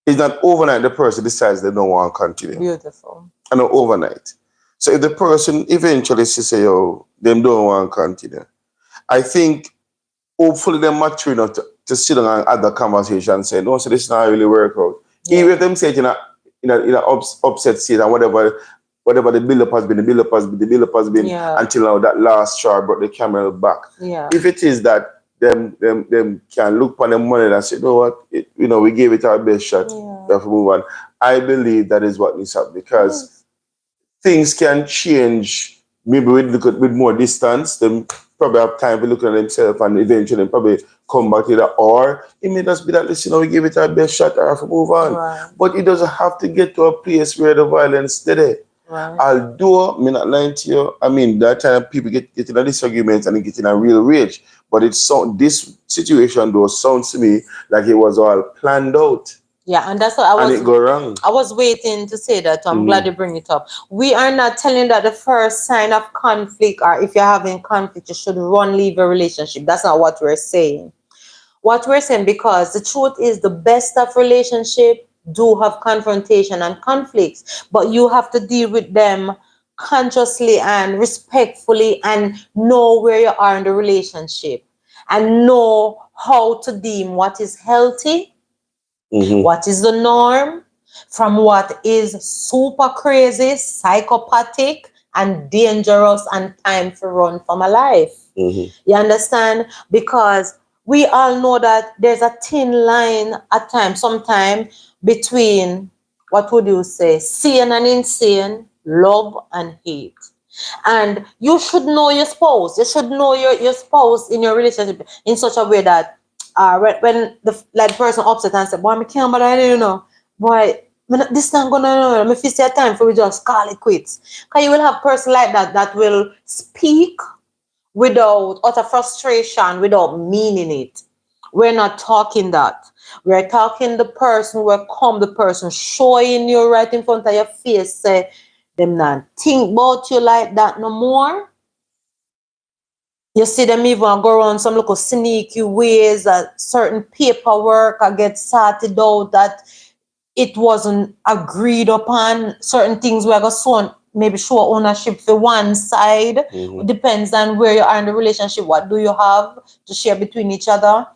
it's not overnight the person decides they don't want to continue. Beautiful. And not overnight. So if the person eventually say, yo, them don't want to continue, I think hopefully they're mature enough to sit down and have the conversation and say, no, so this not really work out. Yeah. Even if them say it in a upset state and whatever the build up has been, Yeah. until now that last straw brought the camel back. Yeah. If it is that them can look on the money and say, you know what, we gave it our best shot, Yeah. we have to move on. I believe that is what needs to happen because things can change. Maybe we look at with more distance. Them probably have time to look at themselves and eventually probably come back to that. Or it may just be that, listen, we give it our best shot or have to move on. Right. But it doesn't have to get to a place where the violence is there. Right. Although, I'm not lying to you, I mean, that time people get in a disagreement and get in a real rage. But this situation, though, sounds to me like it was all planned out. Yeah, and that's what I And was. it go wrong. I was waiting to say that. I'm glad you bring it up. We are not telling that the first sign of conflict, or if you're having conflict, you should leave a relationship. That's not what we're saying. What we're saying, because the truth is, the best of relationship do have confrontation and conflicts, but you have to deal with them consciously and respectfully, and know where you are in the relationship, and know how to deem what is healthy, what is the norm, from what is super crazy, psychopathic, and dangerous, and time to run from a life. You understand? Because we all know that there's a thin line at times, sometimes, between, what would you say, sane and insane, love and hate. And you should know your spouse. You should know your spouse in your relationship in such a way that when the person upset and say, boy, I can't, but I don't know. Boy, this not gonna know. Me feel say time for we just call it quits. Because you will have person like that will speak without utter frustration, without meaning it. We're not talking that. We're talking the person where come the person showing you right in front of your face, say, them not think about you like that no more. You see them even go around some little sneaky ways that certain paperwork get sorted out that it wasn't agreed upon. Certain things were going to maybe show ownership for one side. It depends on where you are in the relationship. What do you have to share between each other?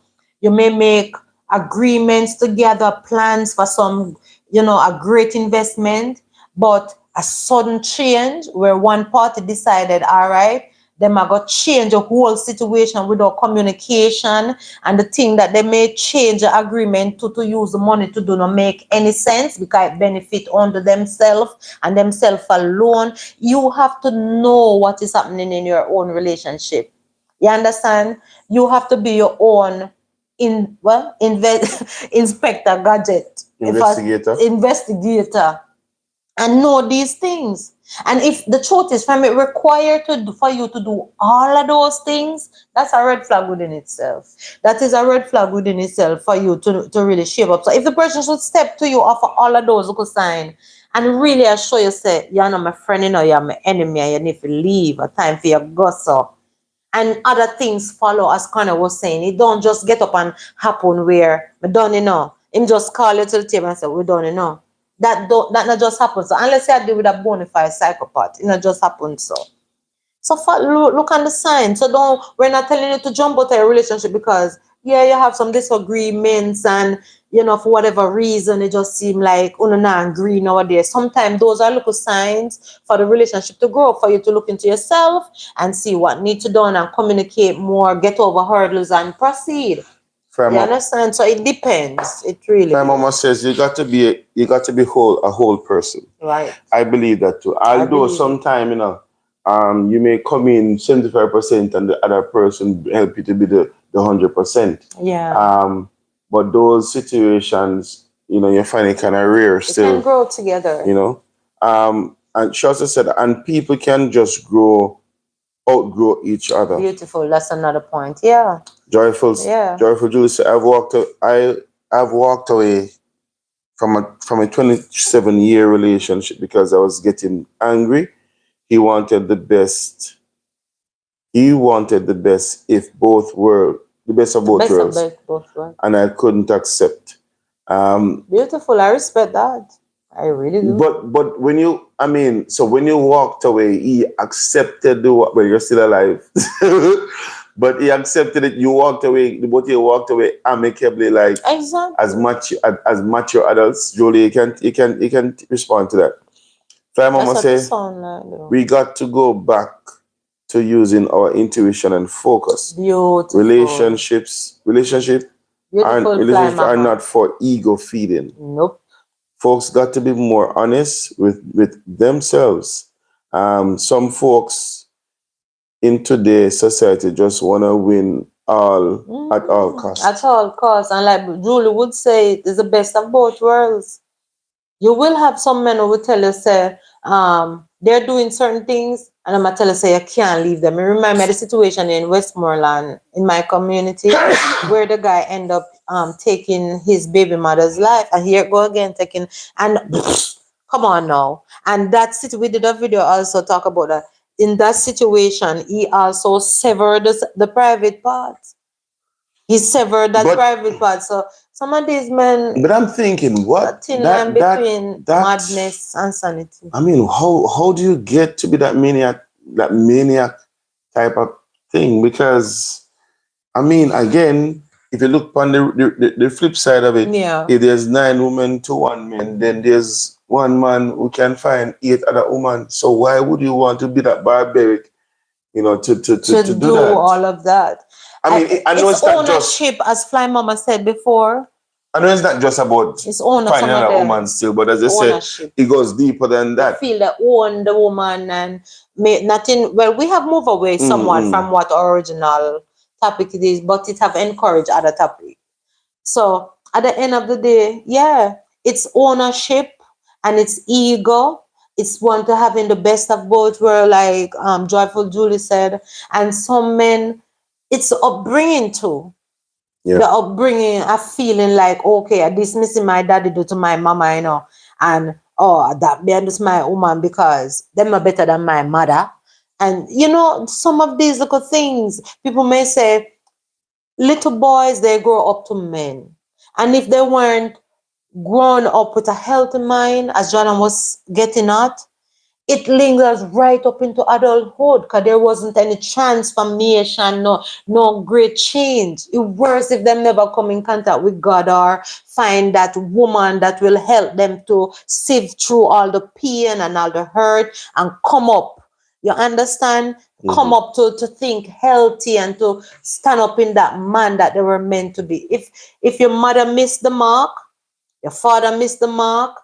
You may make agreements together, plans for some, a great investment, but a sudden change where one party decided, all right, them are going to change the whole situation without communication, and the thing that they may change the agreement to use the money to do not make any sense because it benefit onto themselves and themselves alone. You have to know what is happening in your own relationship. You understand? You have to be your own inspector gadget, investigator, and know these things. And if the truth is, from it required for you to do all of those things, that's a red flag within itself. That is a red flag within itself for you to really shape up. So if the person should step to you offer all of those little signs and really assure you, say, you're not my friend, you're my enemy, and you need to leave, a time for your gossip, and other things follow, as Connor was saying. It don't just get up and happen where we don't him just call you to the table and say, we don't. That not just happens. So unless you deal with a bona fide psychopath, it not just happens so. So look on the sign. So we're not telling you to jump out of a relationship because you have some disagreements and for whatever reason it just seems like not agree nowadays. Sometimes those are little signs for the relationship to grow, for you to look into yourself and see what needs to be done and communicate more, get over hurdles and proceed. You understand? So it depends. It really. My mama says you got to be a whole person. Right. I believe that too. Although sometimes you may come in 75% and the other person help you to be the 100%. Yeah. But those situations, you find it kind of rare still. You can grow together. And she also said, and people can just outgrow each other. Beautiful. That's another point. Yeah. Joyful Julie said, I've walked away from a 27-year relationship because I was getting angry. He wanted the best. He wanted the best if both were the best of The both best of worlds, both worlds. and I couldn't accept. Um, Beautiful. I respect that. I really do. but when you, I mean, so when you walked away, he accepted well, you're still alive, but he accepted it. You walked away, both of you walked away amicably, like as Exactly. much as mature adults. Julie, you can respond to that. So I'm That's gonna what it say sounds like, though. we got to go back to using our intuition and focus. Beautiful. Relationship Beautiful fly relationships are mama. not for ego feeding. Nope. Folks got to be more honest with themselves. Some folks in today's society just want to win all at all At cost. all costs. And like Julie would say, it is the best of both worlds. You will have some men who will tell you, say, they're doing certain things, and I'm gonna tell you, say, you can't leave them. I remember the situation in Westmoreland in my community where the guy end up taking his baby mother's life, and here it go again, taking and come on now. And that city, we did a video also talk about that. In that situation, he also severed the private parts. He severed that But private part. So some of these men, but I'm thinking, a what thin line between that madness and sanity. I mean, how do you get to be that maniac type of thing? Because I mean, again, if you look on the flip side of it, Yeah. if there's 9 women to 1 man, then there's one man who can find 8 other women. So why would you want to be that barbaric, to To do do that? all of that. I mean, I know It's it's not just ownership, as Fly Mama said before. I know it's not just about It's owner finding some of another them. woman still, but as I said, Ownership. it goes deeper than They that. feel they own the woman and may nothing. Well, we have moved away somewhat Mm-mm. from what original topic it is, but it have encouraged other topic. So at the end of the day, yeah, it's ownership and it's ego. It's want to having the best of both worlds, like Joyful Julie said. And some men, it's upbringing too. Yeah. The upbringing, a feeling like, okay, I dismissing my daddy due to my mama, and oh, that is my woman because them are better than my mother. And some of these little things, people may say, little boys, they grow up to men. And if they weren't grown up with a healthy mind, as Jordan was getting at, it lingers right up into adulthood because there wasn't any transformation, no great change. It worse if them never come in contact with God or find that woman that will help them to sift through all the pain and all the hurt and come up. You understand? Come up to think healthy and to stand up in that man that they were meant to be. If your mother missed the mark, your father missed the mark,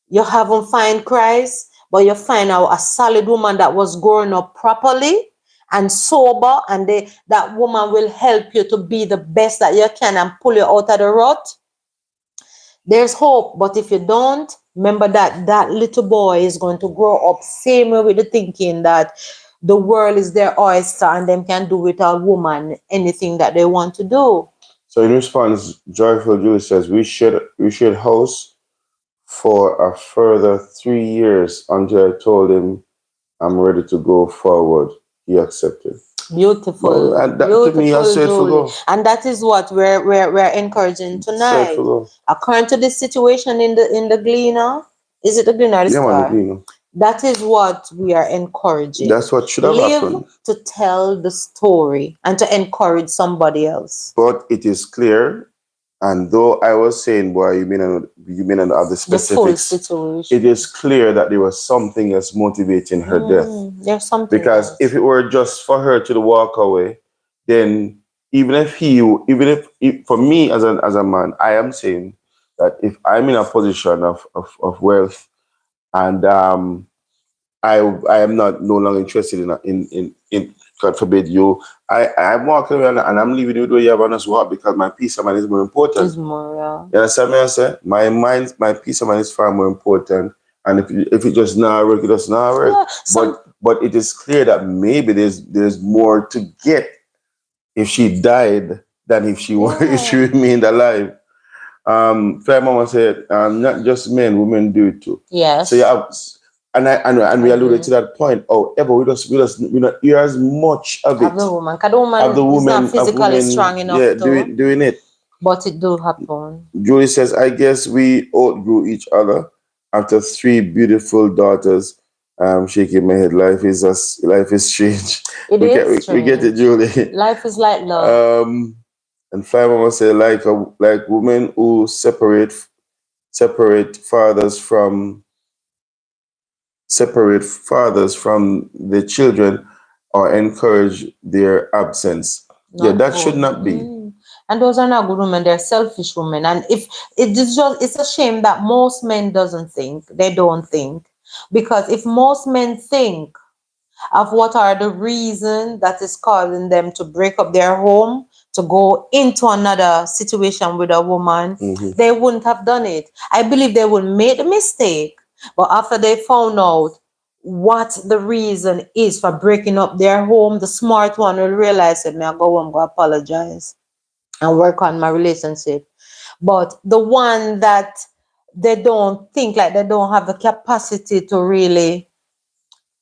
you haven't find Christ, but you find out a solid woman that was growing up properly and sober, and that woman will help you to be the best that you can and pull you out of the rut. There's hope, but if you don't, remember that little boy is going to grow up same way with the thinking that the world is their oyster and them can do with a woman anything that they want to do. So in response, Joyful Julie says we should host for a further 3 years until I told him I'm ready to go forward. He accepted. Well, Beautiful, and that to me, I beautiful said for Julie. go. And that is what we're encouraging Said for tonight. go. According to this situation in the Gleaner, is it the Gleaner or the Yeah, man, Star? you know. That is what we are encouraging. That's what should have Live happened. to tell the story and to encourage somebody else. But it is clear, and though I was saying, boy, you may not have the The full specifics, situation. it is clear that there was something else motivating her death. There's something Because else. if it were just for her to walk away, then even if for me as a man, I am saying that if I'm in a position of wealth and I am not no longer interested in God forbid you, I'm walking away and I'm leaving you with where you have honest walk because my peace of mind is more important. Is more, yeah. You understand me? I say my peace of mind is far more important. And if it just not work, it does not work. Yeah, But it is clear that maybe there's more to get if she died than if she if she yeah. remained alive. Fair Mama said, not just men, women do it too. Yes. So you have, and we alluded Agree. to that point. However, we don't hear as much of Of it, the woman. Because the of woman the is not women, physically strong yeah, enough to, doing it. but it do happen. Julie says, I guess we outgrew each other after three beautiful daughters. Shaking my head. Life is strange. It is We get it, strange. Julie. Life is like love. And Fair Mama said, like women who separate fathers from the children or encourage their absence. Yeah, Not that should good. not be. And those are not good women. They're selfish women. And if it is just, it's a shame that most men doesn't think. They don't think, because if most men think of what are the reason that is causing them to break up their home, to go into another situation with a woman, they wouldn't have done it. I believe they would make the mistake, but after they found out what the reason is for breaking up their home, the smart one will realize that me I go home, go apologize and work on my relationship. But the one that they don't think, like they don't have the capacity to really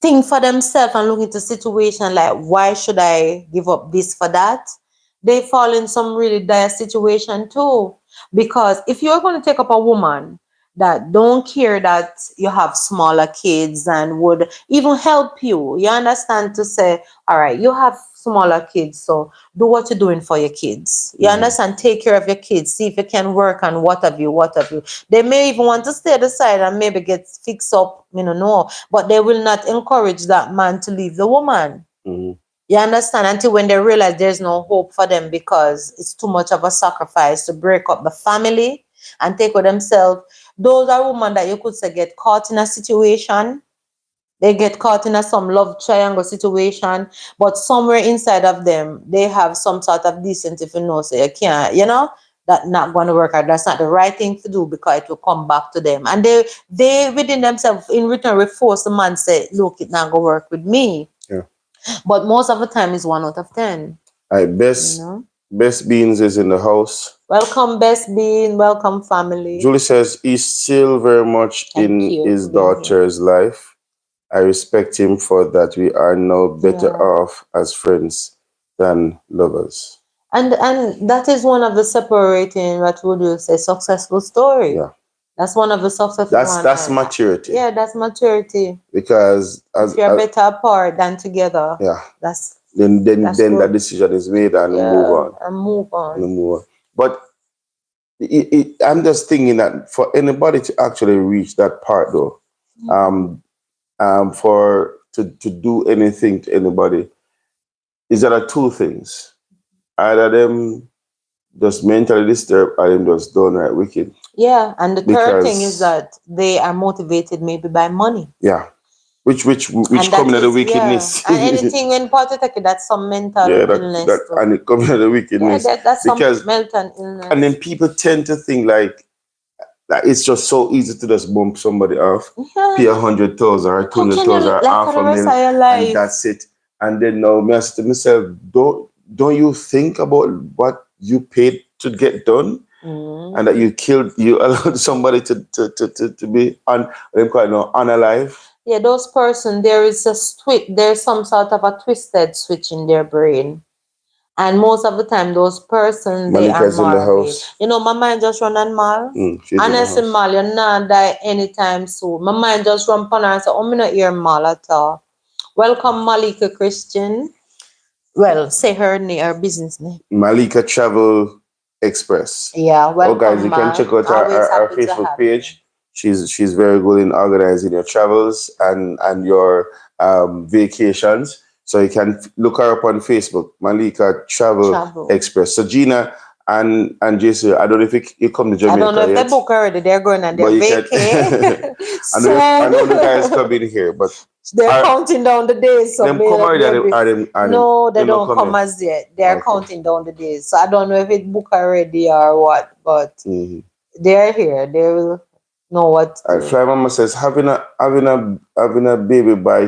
think for themselves and look into situation like, why should I give up this for that? They fall in some really dire situation too. Because if you're going to take up a woman that don't care that you have smaller kids and would even help you understand, to say, all right, you have smaller kids, so do what you're doing for your kids. You understand? Take care of your kids. See if you can work on what have you. They may even want to stay at the side and maybe get fixed up, no, but they will not encourage that man to leave the woman. You understand? Until when they realize there's no hope for them because it's too much of a sacrifice to break up the family and take with themselves. Those are women that you could say get caught in a situation. They get caught in some love triangle situation, but somewhere inside of them, they have some sort of decency if you know, say you can't, that not going to work out. That's not the right thing to do because it will come back to them. And they within themselves, in return, will force the man say, look, it not going to work with me. Yeah. But most of the time, it's 1 out of 10. All right, Best Beans is in the house. Welcome, Best Bean. Welcome, family. Julie says he's still very much in his daughter's life. I respect him for that. We are now better off as friends than lovers. And that is one of the separating, what would you say, successful story. Yeah. That's one of the successful ones. That's maturity. Yeah, that's maturity. Because if you're better apart than together, yeah, that's then that decision is made and move on. But I'm just thinking that for anybody to actually reach that part though, for to do anything to anybody, is there are two things. Either them just mentally disturbed or them just downright wicked. Yeah, and the third thing is that they are motivated maybe by money. Yeah. Which come out of wickedness. Yeah. And anything when part of it, that's some mental illness. And it comes out of wickedness. Yeah, that's some mental illness. And then people tend to think like it's just so easy to just bump somebody off, pay 100,000 or 200,000 or half a million, and that's it. And then now, me ask to myself, don't you think about what you paid to get done, and that you allowed somebody to be unalive? Yeah, those person, there's some sort of a twisted switch in their brain. And most of the time, those persons, they are morbid. My mind just run on Mal. Honestly, Mal, you're not die anytime soon. My mind just run on her and say, oh, I'm not hear Mal at all. Welcome, Malika Christian. Well, say her name, her business name. Malika Travel Express. Yeah, welcome, guys, you can check out our Facebook page. She's very good in organizing your travels and your vacations. So you can look her up on Facebook, Malika Travel Express. So Gina and JC, I don't know if you come to Jamaica. I don't know if they book already. They're going on their vacay. I know the guys coming here, but they're counting down the days. So them come already? No, they don't come as yet. They're counting down the days. So I don't know if it book already or what, but they're here. They will know what. Fly Mama says having a baby by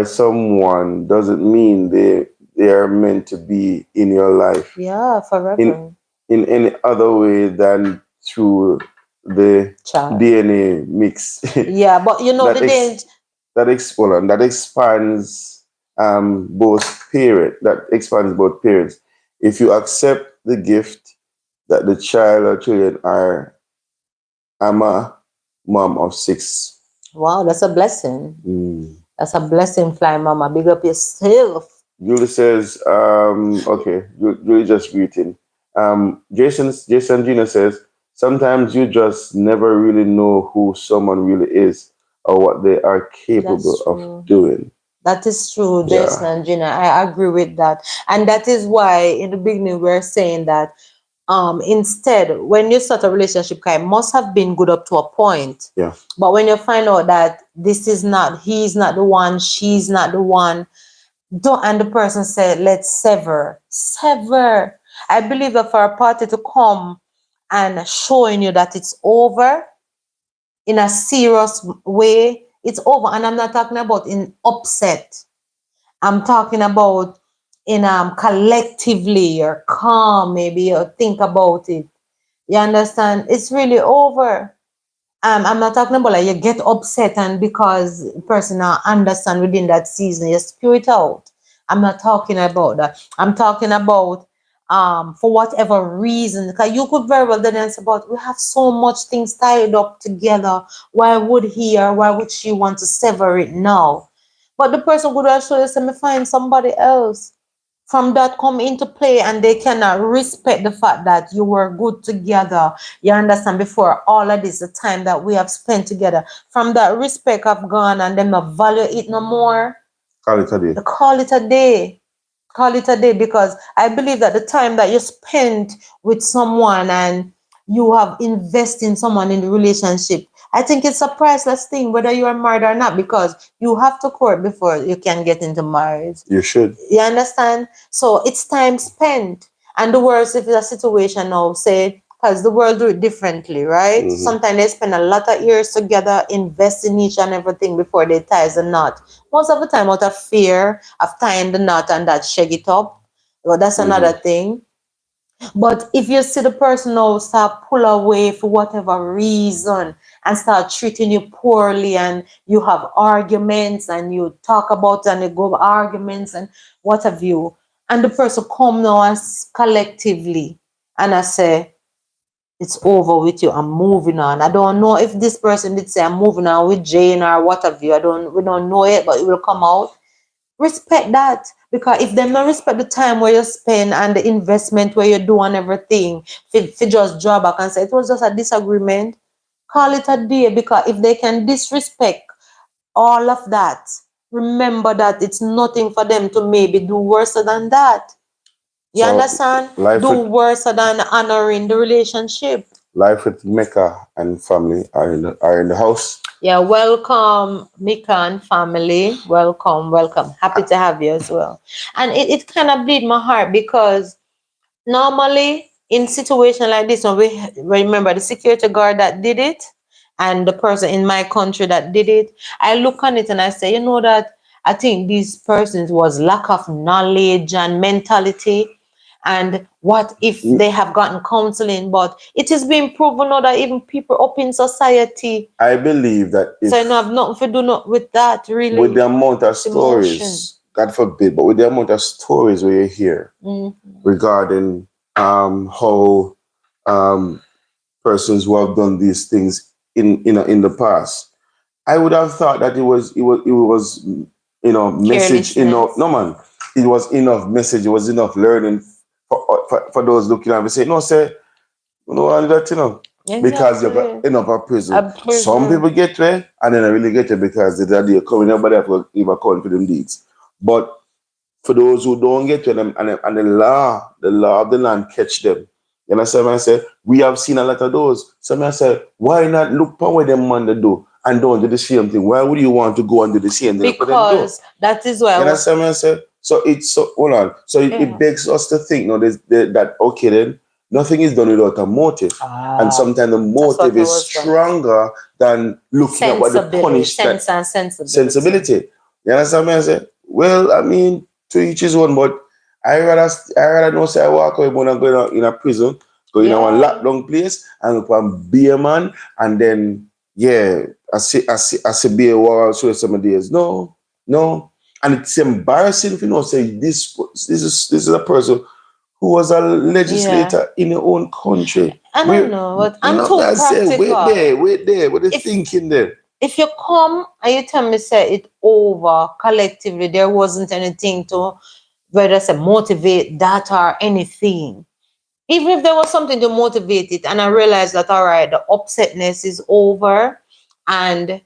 someone doesn't mean they are meant to be in your life. Yeah, forever. in any other way than through the Child. DNA mix. Yeah, but you know that the danger. that expands both periods. If you accept the gift that the child or children are, I'm a mom of six. Wow, that's a blessing. Mm. That's a blessing, fly mama. Big up yourself. Julie says, okay, Julie just greeting. Jason Gina says, sometimes you just never really know who someone really is or what they are capable That's of true. doing. That is true, Jason Yeah, and Gina. I agree with that. And that is why in the beginning we're saying that instead when you start a relationship, it must have been good up to a point. yeah. But when you find out that this is not, he's not the one, she's not the one, don't, and the person said, let's sever. Sever. I believe that for a party to come and showing you that it's over in a serious way, it's over. And I'm not talking about in upset. I'm talking about in collectively, you're calm, maybe you think about it. You understand? It's really over. I'm not talking about like you get upset and because the person not understand within that season, you spew it out. I'm not talking about that. I'm talking about for whatever reason, because you could very well then answer about we have so much things tied up together. Why would he or why would she want to sever it now? But the person could actually say, me find somebody else. From that come into play and they cannot respect the fact that you were good together. You understand? Before all of this, the time that we have spent together. From that respect have gone and them not value it no more. Call it a day. Call it a day. Call it a day because I believe that the time that you spend with someone and you have invested in someone in the relationship, I think it's a priceless thing, whether you are married or not, because you have to court before you can get into marriage. You should. You understand? So it's time spent. And the worst if it's a situation now, say, because the world do it differently, right? Mhm. Sometimes they spend a lot of years together, invest in each and everything before they tie the knot. Most of the time out of fear of tying the knot and that shake it up. Well, that's another thing. But if you see the person now start pull away for whatever reason and start treating you poorly and you have arguments and you talk about it and you go arguments and what have you, and the person come now as collectively and I say, it's over with you, I'm moving on. I don't know if this person did say I'm moving on with Jane or what have you. We don't know it, but it will come out. Respect that, because if them not respect the time where you spend and the investment where you do and everything, if you just draw back and say it was just a disagreement, call it a day. Because if they can disrespect all of that, remember that it's nothing for them to maybe do worse than that. You So understand? life Do with worse than honoring the relationship. life with Mecca and family are in the house. Yeah, welcome, Mika and family. Welcome, welcome. Happy to have you as well. And it kind of bleed my heart because normally in situation like this, when we remember the security guard that did it and the person in my country that did it, I look on it and I say, you know that I think these persons was lack of knowledge and mentality. And what if they have gotten counseling? But it is being proven now that even people up in society, I believe that so you if know, have nothing to do not with that with really. the amount of Emotion. stories, God forbid, but with the amount of stories we hear regarding how um, persons who have done these things in the past, I would have thought that it was message Carelessness. no man, it was enough message, it was enough learning for those looking at me say no say no and that because you got Exactly. enough of A prison. Some prison. people get there and then I really get it because the day coming nobody have to even account for them deeds. But for those who don't get to them and the law of the land catch them. You understand what I say? We have seen a lot of those. Some I say, why not look for what them man they do and don't do the same thing? Why would you want to go and do the same thing for them do? Because that is why You understand what I say? So it's so hold on. So it yeah. begs us to think, that okay then, nothing is done without a motive. And Ah, sometimes the that's what motive I is was going to say. stronger than looking at what the Sensibility, punish that sense and sensibility. sensibility. You understand what I say? Well, I mean, to each his own, but I rather know say I walk away when I'm going out in a prison go in a one Yeah. lockdown place and go and be a man, and then yeah, I see be a wall so some days. No, no. And it's embarrassing if you know say this is a person who was a Yeah. legislator in your own country. I don't Where know, but you I'm know too I say, practical. wait there, what are you If thinking there? if you come and you tell me say it over collectively, there wasn't anything to whether say motivate that or anything. Even if there was something to motivate it, and I realized that all right, the upsetness is over and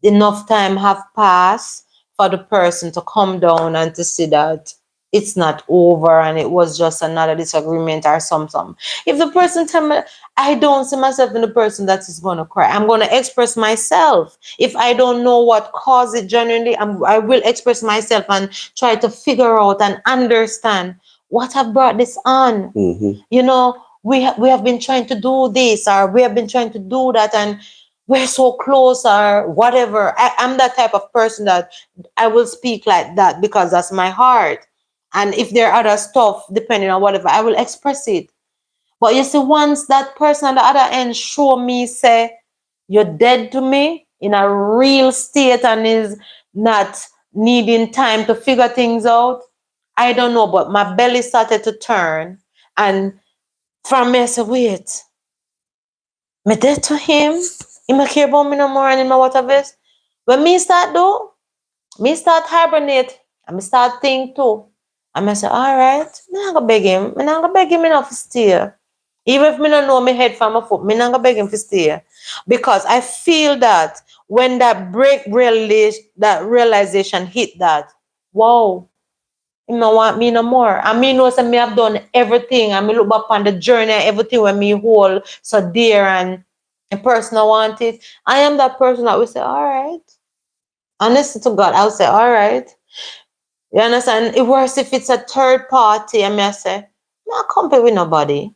enough time have passed for the person to come down and to see that it's not over and it was just another disagreement or something. If the person tell me I don't see myself in the person that is gonna cry, I'm gonna express myself. If I don't know what caused it genuinely, I will express myself and try to figure out and understand what have brought this on. Mm-hmm. You know, we have been trying to do this or we have been trying to do that, and we're so close or whatever. I'm that type of person that I will speak like that because that's my heart. And if there are other stuff, depending on whatever, I will express it. But you see, once that person on the other end show me, say, you're dead to me in a real state and is not needing time to figure things out, I don't know, but my belly started to turn. And from me, I said, wait, me dead to him? He may care about me no more and him know what of it. When me start do, me start hibernate and me start think too. And I say, all right, me not gonna beg him. Me not gonna beg him enough to stay. Even if me don't know my head from my foot, me not gonna beg him to stay. Because I feel that when that realization hit that, wow, him no want me no more. And me know say me have done everything. And me look back on the journey, everything when me hold so dear and a person I want it. I am that person that will say, all right. Honestly to God, I'll say, all right. You understand? It worse if it's a third party and me I say, not compete with nobody.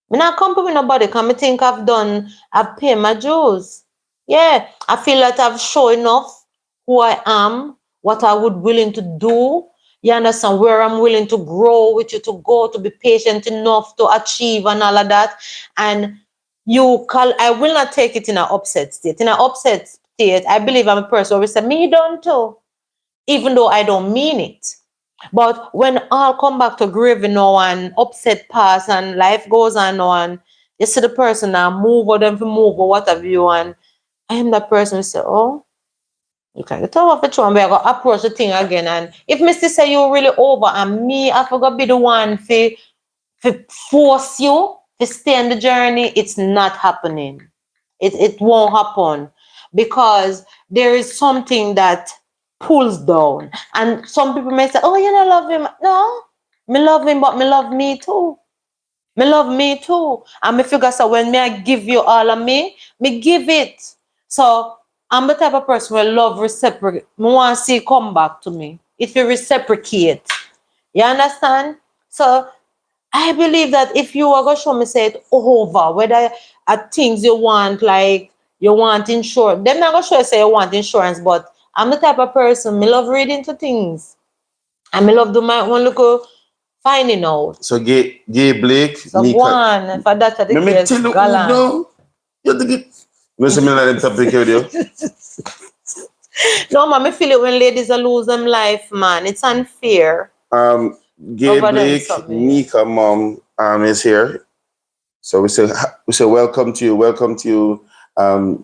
Me not compete with nobody because I think I've paid my dues. Yeah, I feel that I've shown enough who I am, what I would willing to do. You understand where I'm willing to grow with you, to go, to be patient enough to achieve and all of that. And I will not take it in an upset state. In an upset state, I believe I'm a person who will say, me don't too, even though I don't mean it. But when all come back to grave now and upset pass and life goes on now and you see the person now move or them to move or what have you, and I am that person who say, oh, you can get off the throne, but I go approach the thing again. And if Mr. say you really over and me, I forgot be the one to force you to stay on the journey, it's not happening. It won't happen because there is something that pulls down. And some people may say, oh, you don't love him. No, me love him, but me love me too. Me love me too. And me figure so when me I give you all of me give it. So I'm the type of person where love reciprocate. Me want to see it come back to me. If you reciprocate. You understand? So I believe that if you are going to show me say it over, whether at things you want, like you want insurance, them not going to show you say you want insurance, but I'm the type of person, me love reading to things. And me love do my one look finding out. So gay Blake, So go Nika. on, for that the Let me case, tell you who galant. now. You have to get. Listen, me let them topic with you. No, man, me feel it when ladies are lose them life, man. It's unfair Um, Gay over them Blake, something. Nika mom is here. So we say welcome to you,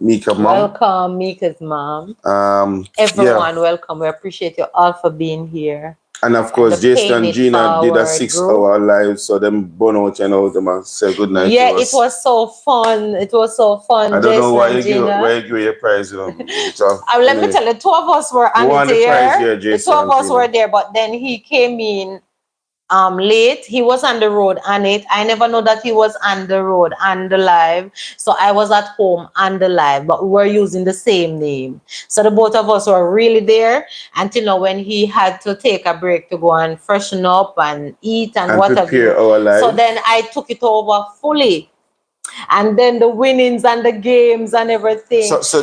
Mika mom. Welcome, Mika's mom. Yeah, Everyone, welcome. We appreciate you all for being here. and of And the course Jason Paying and It Gina did a Forward group. 6 hour live, so them burn out, them and say good night Yeah, to it us. was so fun. It was so I fun, don't know Jason why and Gina. you give your prize, So Let me anyway, tell you, two of us were who on it won the prize here. here, The two Jason of and us were Gina? there, but then he came in late. He was on the road on it. I never know that he was on the road on the live. So I was at home on the live, but we were using the same name. So the both of us were really there until now when he had to take a break to go and freshen up and eat and And what have you. prepare our So live. then I took it over fully. and then the winnings and the games and everything. So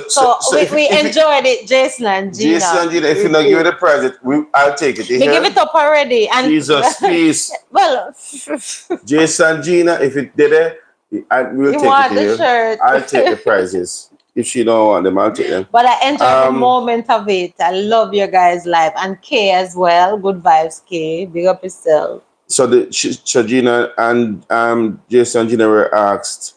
we enjoyed it, Jason and Gina. Jason and Gina, if you not give me the prize, I'll take it. We give it up already. And Jesus, please. well, Jason and Gina, if it did it, we'll you take want it. the shirt. I'll take the prizes. If she don't want them, I'll take them. But I enjoyed the moment of it. I love your guys' life. And Kay as well. Good vibes, Kay. Big up yourself. So Gina and Jason and Gina were asked.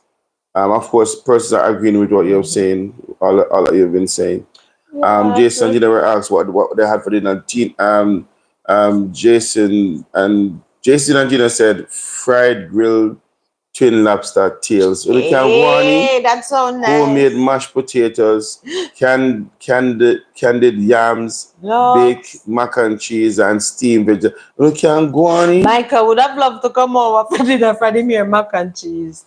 Of course, persons are agreeing with what you're saying. All that you've been saying. Jason and Gina were asked what they had for dinner. Jason and Gina said fried grilled twin lobster tails. Hey, that's so nice. Homemade mashed potatoes, candied yams, baked mac and cheese, and steamed vegetables. We can go on. Michael would have loved to come over for dinner for the mere mac and cheese.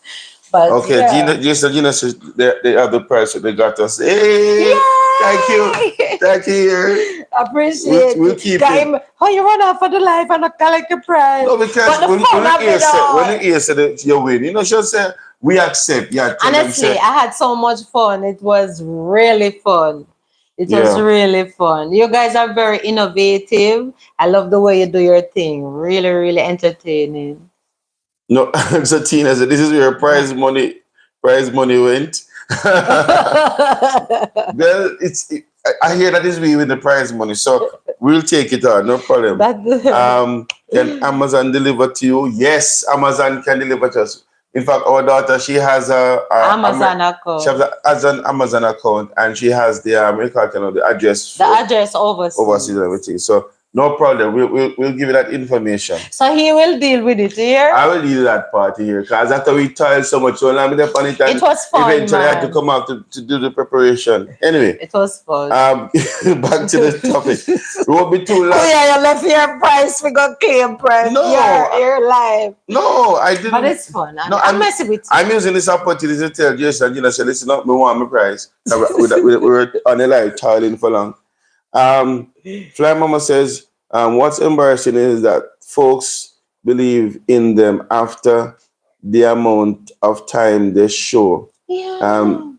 But okay, yeah. Gina says they have the price that they got us. Hey, yay! Thank you. Appreciate we'll keep it. Oh, you run out for the life and not collect the prize. No, because when the ear said you win, you know, she'll say, we accept. Yeah, honestly, I had so much fun. It was really fun. It was really fun. You guys are very innovative. I love the way you do your thing. Really, really entertaining. No, so Tina said, this is where prize money went. Well, I hear that is we win the prize money, so we'll take it on, no problem. Can Amazon deliver to you? Yes, Amazon can deliver to us. In fact, our daughter, she has a Amazon account. She has an Amazon account, and she has the address. The address overseas and everything. So no problem. We'll give you that information. So he will deal with it here? I will deal that part here because after we toiled so much, so I'm upon it, and it was fun. Eventually, I had to come out to do the preparation. Anyway, it was fun. Back to the topic. It won't be too long. Oh yeah, you left your price. We got claim price. No, you're live. No, I didn't. But it's fun. I'm messing with you. I'm using this opportunity to tell Jason and Gina, say, listen up, me want my price. we were on the live toiling for long. Fly Mama says, what's embarrassing is that folks believe in them after the amount of time they show the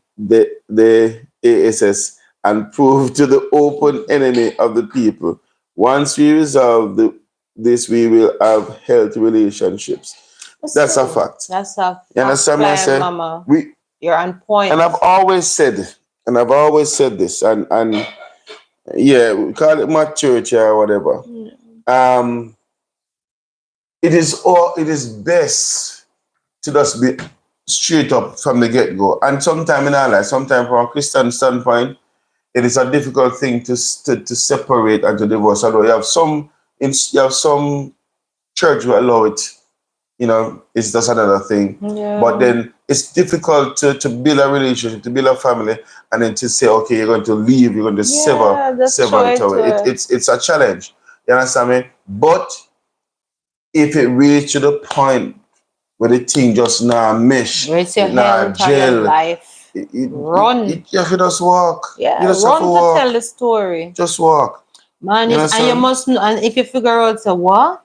ASS and prove to the open enemy of the people. Once we resolve this, we will have healthy relationships. That's a fact. That's a fact. You understand me? I say, Mama. You're on point. And I've always said this, and yeah, we call it maturity or whatever. It is best to just be straight up from the get-go. And sometimes in our life, sometimes from a Christian standpoint, it is a difficult thing to separate and to divorce. Although you have some church will allow it, you know, it's just another thing. Yeah. But then it's difficult to build a relationship, to build a family, and then to say, okay, you're going to leave, you're going to sever it away. It's a challenge. You understand me? But if it reaches to the point where the thing just now mesh, gel, life, run. You have to just walk. Yeah, you just run to walk. Tell the story. Just walk. Man, and you must know, and if you figure out, say, what?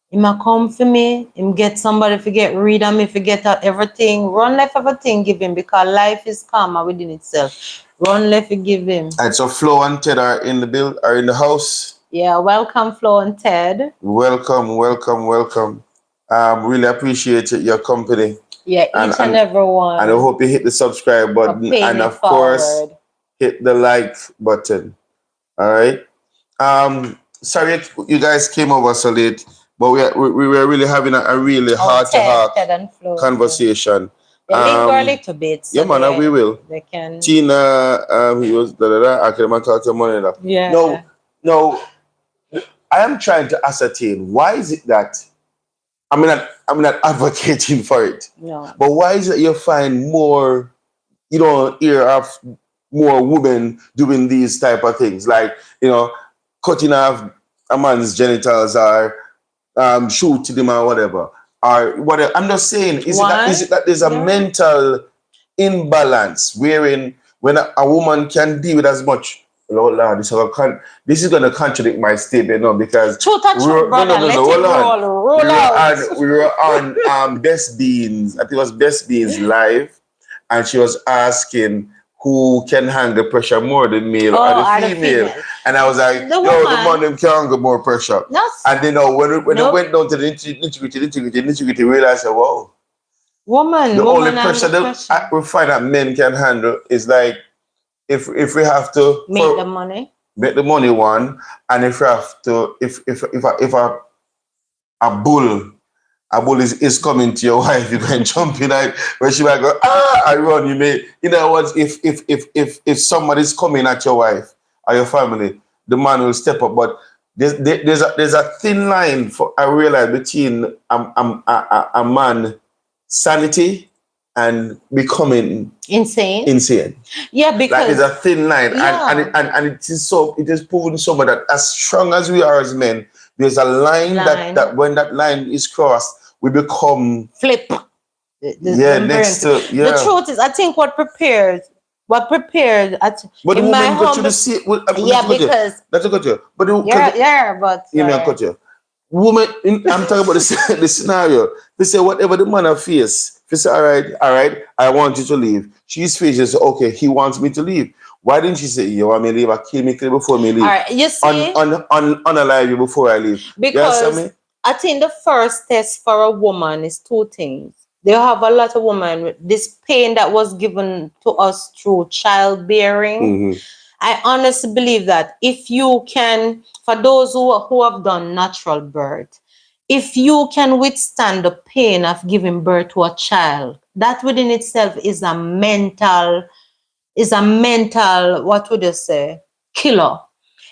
He might come for me, him get somebody to get rid of me, forget out everything. Run left everything, give him, because life is karma within itself. Run left and give him. And so Flo and Ted are in the house. Yeah, welcome Flo and Ted. Welcome. Really appreciate your company. Yeah, each and every one. And I hope you hit the subscribe button and of course hit the like button. All right. Sorry you guys came over so late, but we were really having a really heart-to-heart conversation. They link a bit. So yeah, man, we will. They can. Tina, he was I can talk to money. Yeah. No. I am trying to ascertain why is it that I'm not advocating for it. No. But why is it you find more, you know, hear of more women doing these type of things, like, you know, cutting off a man's genitals or shooting him or whatever. Or whatever. I'm just saying, is it that there's a mental imbalance wherein when a woman can deal with as much? Oh Lord, this is going to contradict my statement, no, because roll out. We were on Best Beans. I think it was Best Beans live, and she was asking who can handle pressure more, the male or Oh, the are the female. female? And I was like, The yo, the woman. man them can handle more pressure. No. And you know, when it Nope. went down to the nitty-gritty, we realized that, wow, the only Woman pressure handle that pressure. we find that men can handle is like if we have to Make the money. make the money one, and if we have to if a bull is coming to your wife, you can jump in like where she might go, I run, you may what if somebody's coming at your wife or your family, the man will step up. But there's a thin line for I realize between a man sanity and becoming insane. Yeah, Like because there's a thin line, yeah, and it is proven so much that as strong as we are as men, there's a line line that when that line is crossed, we become flip. next to The truth is, I think what prepared But the in my woman go through humble the same. yeah, because That's a cut you. But but you may cut you. Woman, I'm talking about the scenario. They say whatever the man face. They say, all right, I want you to leave. She's faces, okay, he wants me to leave. Why didn't she say, you want me to leave? I kill me before me leave. All right, you see, Unalive you before I leave. because I think the first test for a woman is two things. They have a lot of women with this pain that was given to us through childbearing. Mm-hmm. I honestly believe that if you can, for those who have done natural birth, if you can withstand the pain of giving birth to a child, that within itself is a mental, what would you say, killer.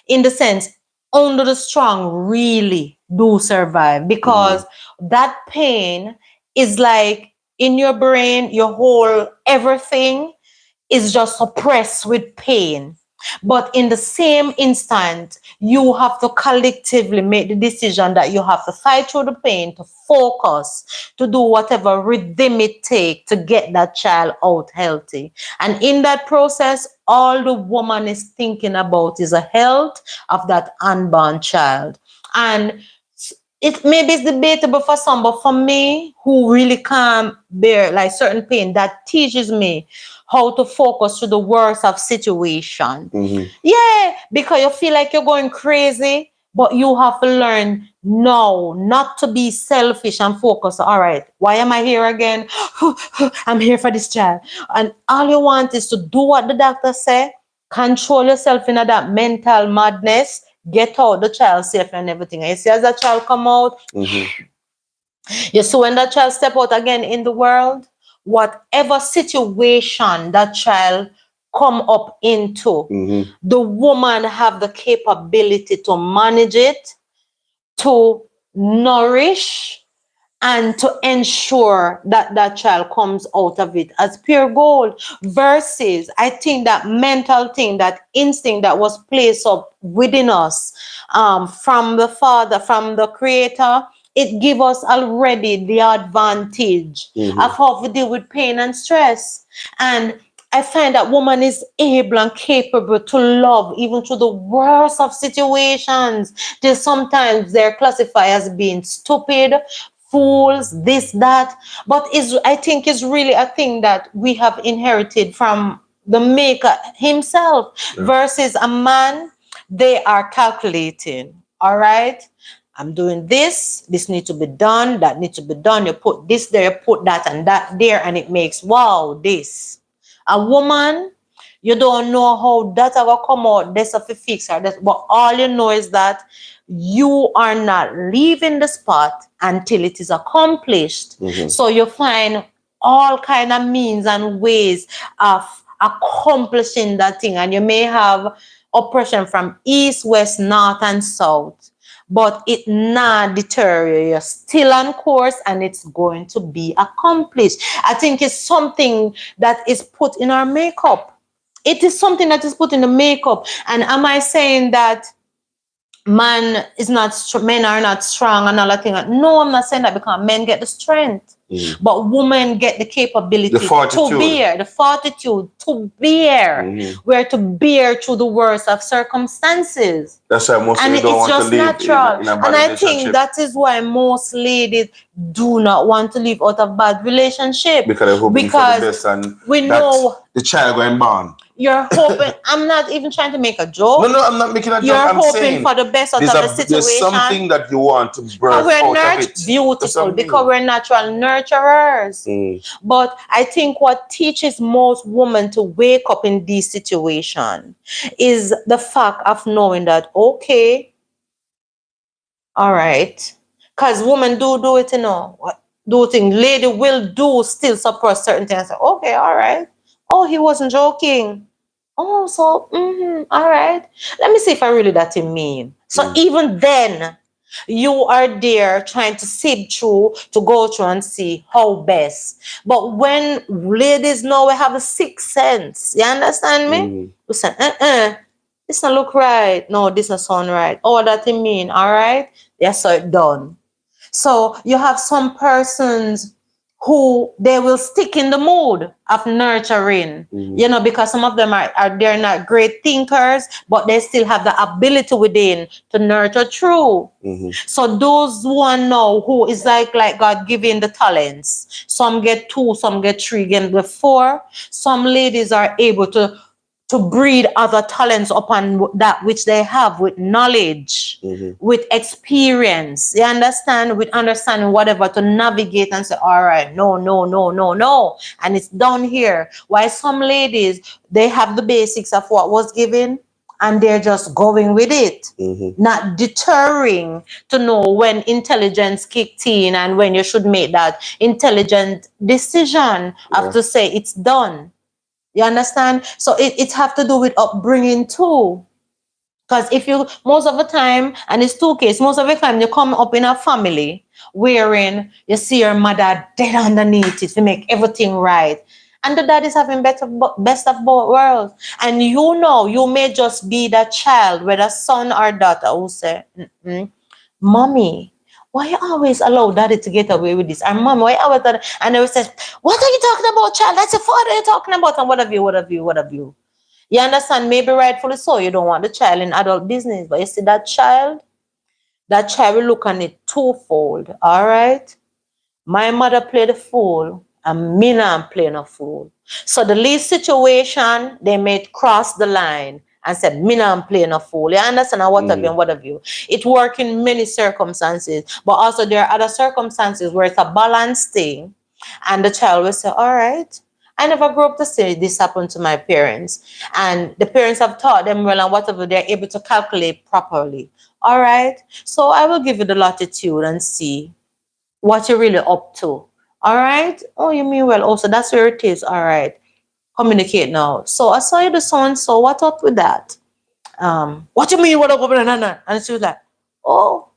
In the sense, only the strong really do survive, because that pain is like in your brain, your whole everything is just suppressed with pain. But in the same instant, you have to collectively make the decision that you have to fight through the pain, to focus, to do whatever rhythm it takes to get that child out healthy. And in that process, all the woman is thinking about is the health of that unborn child. And it maybe it's debatable for some, but for me, who really can't bear like certain pain, that teaches me how to focus to the worst of situation. Yeah, because you feel like you're going crazy, but you have to learn no, not to be selfish and focus. All right, why am I here again? I'm here for this child. And all you want is to do what the doctor say, control yourself in that mental madness, get out the child safe and everything. And you see, as that child come out, you see when that child step out again in the world, whatever situation that child come up into, the woman have the capability to manage it, to nourish, and to ensure that that child comes out of it as pure gold. Versus, I think that mental thing, that instinct that was placed up within us from the Father, from the Creator, it gives us already the advantage of how we deal with pain and stress. And I find that woman is able and capable to love even through the worst of situations. Till sometimes they're classified as being stupid, fools, this, that. But I think it's really a thing that we have inherited from the maker himself. Versus a man, they are calculating. All right. I'm doing this needs to be done, that needs to be done. You put this there, you put that and that there, and it makes wow, this. A woman, you don't know how that will come out, this of a fix or that, but all you know is that you are not leaving the spot until it is accomplished. So you find all kind of means and ways of accomplishing that thing, and you may have oppression from east, west, north, and south, but it not deter you. You're still on course and it's going to be accomplished. I think it's something that is put in our makeup. It is something that is put in the makeup. And am I saying that men are not strong and all that thing? No, I'm not saying that, because men get the strength. But women get the capability The fortitude. to bear, the fortitude to bear, where to bear through the worst of circumstances. That's why most And of you don't it's want to just live natural. in a And bad I relationship. think that is why most ladies do not want to live out of bad relationship. Because they're hoping for the best and we that know the child going born. you're hoping. I'm not even trying to make a joke. No, I'm not making a joke. You're I'm hoping saying for the best out of the situation. there's something that you want to birth But we're out of it. beautiful because we're natural nurturers. But I think what teaches most women to wake up in this situation is the fact of knowing that, okay, all right, because women do it, do things. Lady will do still suppress certain things. Okay, all right. Oh, he wasn't joking. Oh, so all right. Let me see if I really that him mean. So even then, you are there trying to sift through, to go through and see how best. But when ladies know we have a sixth sense, you understand me? We say, this not look right. No, this not sound right. Oh, that it mean, all right? Yes, so it done. So you have some persons who they will stick in the mood of nurturing, because some of them are they're not great thinkers, but they still have the ability within to nurture through. So those one know who is like God giving the talents. Some get 2, some get 3, get 4. Some ladies are able to breed other talents upon that which they have with knowledge, with experience. You understand? With understanding whatever to navigate and say, all right, no. And it's down here. Why some ladies, they have the basics of what was given and they're just going with it, not deterring to know when intelligence kicked in and when you should make that intelligent decision of to say it's done. You understand? So it have to do with upbringing too. Because if you, most of the time, and it's 2 cases, most of the time you come up in a family wherein you see your mother dead underneath it to make everything right. And the dad is having best of both worlds. And you may just be that child, whether son or daughter, who say, Mommy, why you always allow daddy to get away with this? And mom, why you always and they will say, what are you talking about, child? That's your father you're talking about, and what have you? You understand? Maybe rightfully so. You don't want the child in adult business, but you see that child will look on it twofold. All right. My mother played a fool, and me now I'm playing a fool. So the least situation, they may cross the line and said, me now I'm playing a fool. You understand? And what have you. It works in many circumstances, but also there are other circumstances where it's a balanced thing, and the child will say, all right, I never grew up to say this happened to my parents. And the parents have taught them well, and whatever, they're able to calculate properly. All right. So I will give you the latitude and see what you're really up to. All right. Oh, you mean well. Also, that's where it is. All right. Communicate now. So I saw you the so and so. What up with that? What you mean? What up with that? And she was like, oh,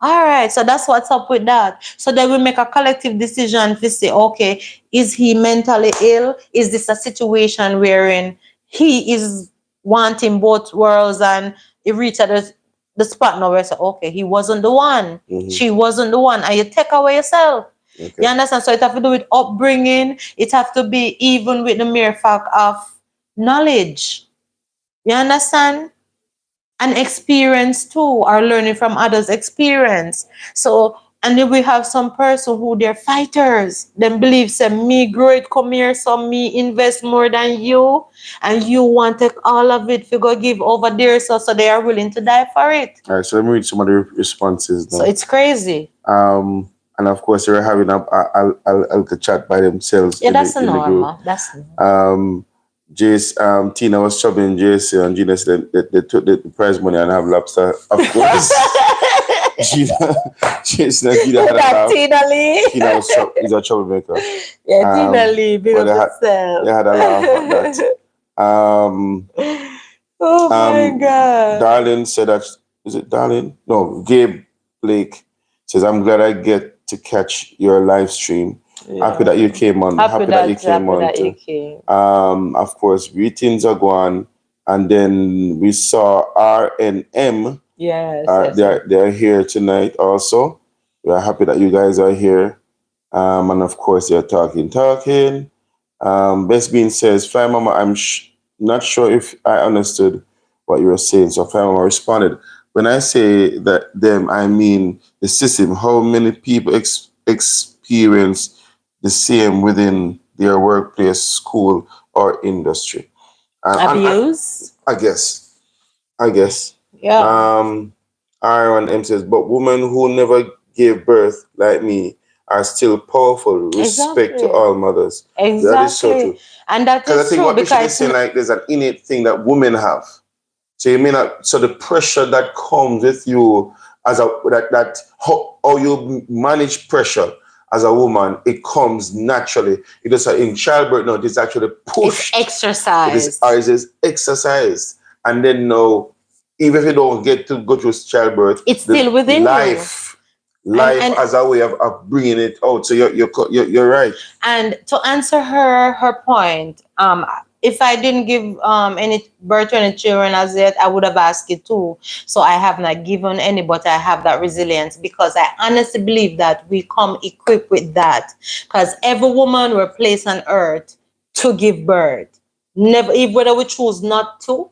all right. So that's what's up with that. So then we make a collective decision to say, okay, is he mentally ill? Is this a situation wherein he is wanting both worlds and he reached at the spot now where I say, okay, he wasn't the one. She wasn't the one. And you take away yourself. Okay. You understand? So it have to do with upbringing. It have to be even with the mere fact of knowledge. You understand? And experience too, or learning from others' experience. So, and then we have some person who they're fighters. Them believe say me grow it, come here, so me invest more than you, and you want to take all of it to go give over there, so they are willing to die for it. All right, so let me read some of the responses now. So it's crazy. And of course, they're having a chat by themselves. Yeah, that's normal. That's normal. Jace, Tina was troubling Jace, and Gina said that they took the prize money and have lobster. Of course, Jason and Gina had a laugh. Tina Lee. Tina is a troublemaker. Yeah, Tina Lee, big up yourself. They had a laugh at that. Oh my God. Darlene said that, is it Darlene? No, Gabe Blake says, I'm glad I get to catch your live stream. Yeah. Happy that you came on. Happy that you came on. Of course, greetings are gone. And then we saw R&M. Yes. They're here tonight also. We are happy that you guys are here. And of course, they're talking. Best Bean says, Fly Mama, not sure if I understood what you were saying. So Fly Mama responded, when I say that them, I mean the system. How many people experience the same within their workplace, school, or industry? And Abuse. I guess, I guess. Yeah. Um, Aaron M says, but women who never gave birth, like me, are still powerful. Respect to Exactly. all mothers. That is so Exactly. true. And that Because I is think true what Bishop is because saying, like, there's an innate thing that women have. So you may not. So the pressure that comes with you as a that how you manage pressure as a woman, it comes naturally. It is in childbirth. No, it is actually it's pushed. exercise. It is exercised, and then now, even if you don't get to go through childbirth, It's the still within you. life And as a way of bringing it out. So you're right. and to answer her point, if I didn't give any birth to any children as yet, I would have asked it too. So I have not given any, but I have that resilience because I honestly believe that we come equipped with that. Because every woman were placed on earth to give birth. Never, if whether we choose not to,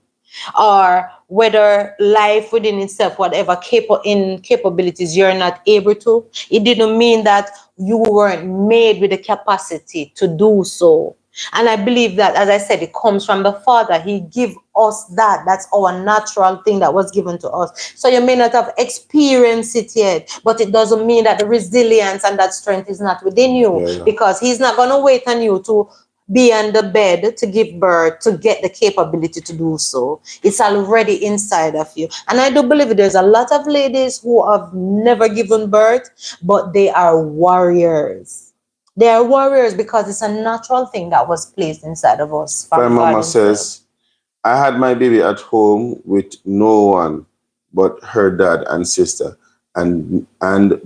or whether life within itself, whatever capabilities you're not able to, it didn't mean that you weren't made with the capacity to do so. And I believe that, as I said, it comes from the Father. He give us that. That's our natural thing that was given to us. So you may not have experienced it yet, but it doesn't mean that the resilience and that strength is not within you, Yeah. because He's not going to wait on you to be on the bed to give birth to get the capability to do so. It's already inside of you. And I do believe there's a lot of ladies who have never given birth, but they are warriors. They are warriors because it's a natural thing that was placed inside of us My from God mama Himself. says, I had my baby at home with no one but her dad and sister, and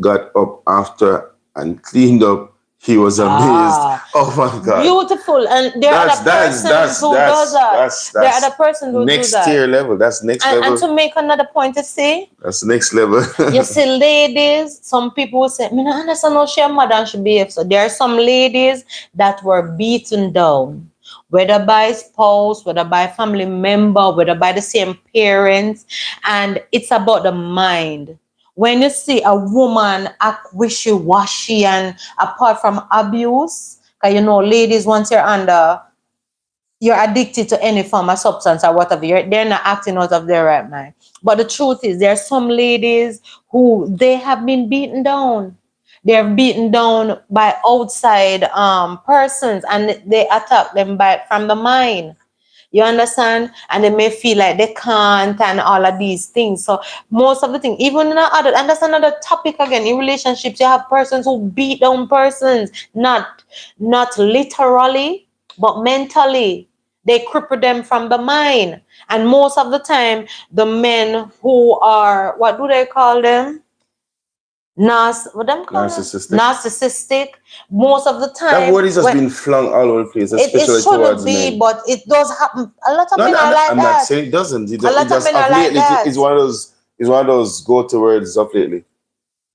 got up after and cleaned up. He was amazed. Ah, Oh my God. beautiful. And there are other persons who does that. There are other persons who do next that. tier level. That's next And level. to make another point to say, That's next level. you see, ladies, some people will say, me not understand how she a mother and she behave. So there are some ladies that were beaten down, whether by spouse, whether by family member, whether by the same parents. And it's about the mind. When you see a woman act wishy-washy and apart from abuse, because you know, ladies, once you're addicted to any form of substance or whatever, they're not acting out of their right mind. But the truth is, there are some ladies who they have been beaten down. They're beaten down by outside persons, and they attack them by from the mind. You understand? And they may feel like they can't and all of these things. So most of the thing, even in other, and that's another topic again, in relationships, you have persons who beat down persons, not literally, but mentally. They cripple them from the mind. And most of the time, the men who are, what do they call them? What them call them? Narcissistic. Narcissistic. Most of the That time, word is just being flung all over the place, it especially shouldn't towards be, men. but it does happen. A lot of No, men no, are like I'm not that. saying it doesn't. A It lot of just men of are like lately. that. It's one of those. It's one of those go-to words of lately.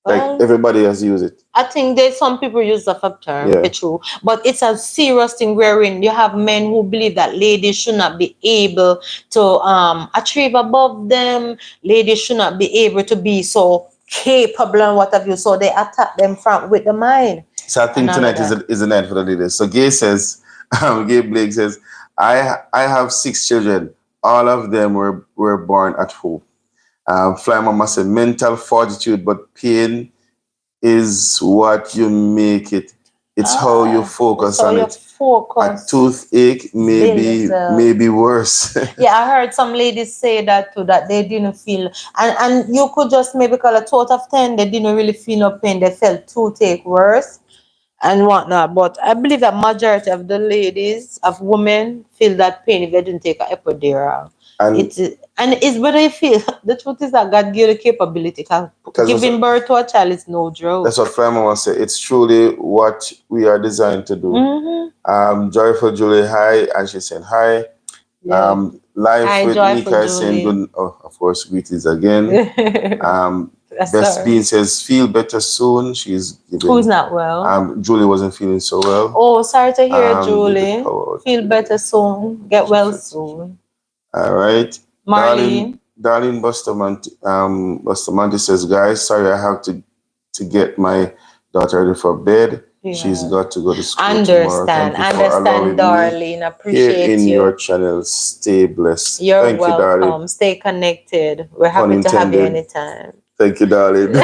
Like Well, everybody has used it. I think there's some people use the fuck term, Yeah. it's true, but it's a serious thing wherein you have men who believe that ladies should not be able to achieve above them. Ladies should not be able to be so capable and what have you. So they attack them from with the mind. So I And think all of tonight that. is the night for the leaders. So Gay says, Gay Blake says, I have 6 children. All of them were born at home. Fly Mama said, mental fortitude, but pain is what you make it. It's how you focus So on you it. A focus. toothache Still yourself. may be worse. Yeah, I heard some ladies say that too, that they didn't feel, and you could just maybe call a 2 out of 10, they didn't really feel no pain, they felt toothache worse and whatnot. But I believe that majority of the ladies, of women, feel that pain if they didn't take a epidural. And And it's better you feel. The truth is that God gave the capability. 'Cause giving birth to a child is no joke. that's what Fly Mama said. It's truly what we are designed to do. Mm-hmm. Joyful Julie, hi, and she's saying hi. Yeah. Life Hi, with Joyful Nika is saying Julie. good. Oh, of course, greetings again. Best Sorry. Bean says, feel better soon. She's Who's given. not well? Julie wasn't feeling so well. Oh, sorry to hear, Did the Julie. power out Feel today. better soon. Get well soon. All right. Marlene. Darlene Bustamante says, guys, sorry I have to get my daughter ready for bed. She's Yeah. got to go to school tomorrow. Understand. Thank you for Understand, allowing me darling. here Appreciate in your you. channel. Stay blessed. You're Thank you, darling. welcome. Stay connected. We're Pun happy to have you intended. anytime. Thank you, darling.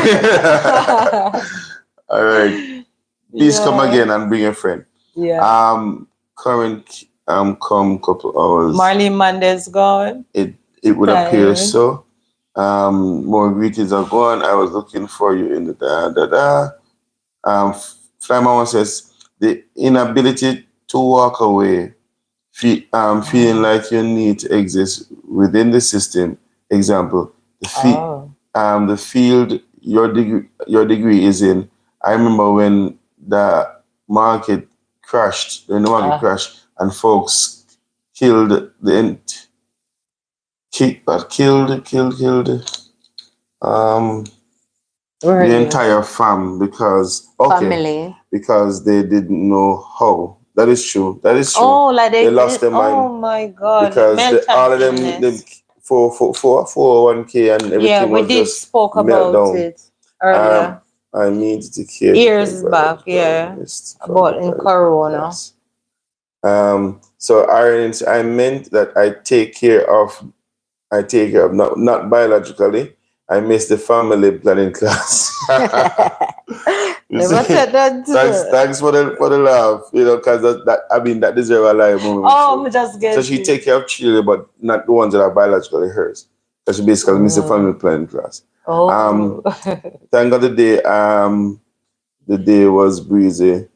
All right. Please come Yeah. again and bring a friend. Yeah. Current come couple hours. Marlene Mondays gone. It would appear Tired. so. More greetings are gone. I was looking for you in the da. Flyman says the inability to walk away, feeling like you need to exist within the system. Example, Oh. the field your degree is in. I remember when the market crashed, and folks killed um the Really? entire fam because Family. because they didn't know how. That is true. That is true. Oh, like They lost their mind oh my God. because Mental all of them illness. for 401k and Yeah, everything we was did just spoke about meltdown. it earlier. I need to care Years back, yeah. About in Corona. So I meant that I take care of not biologically. I miss the family planning class. You Never see? said that. Thanks for the laugh, because that deserve a live moment. Oh, me just get So she it. take care of children, but not the ones that are biologically hers. So she basically missed the family planning class. Oh. Thank God the day was breezy.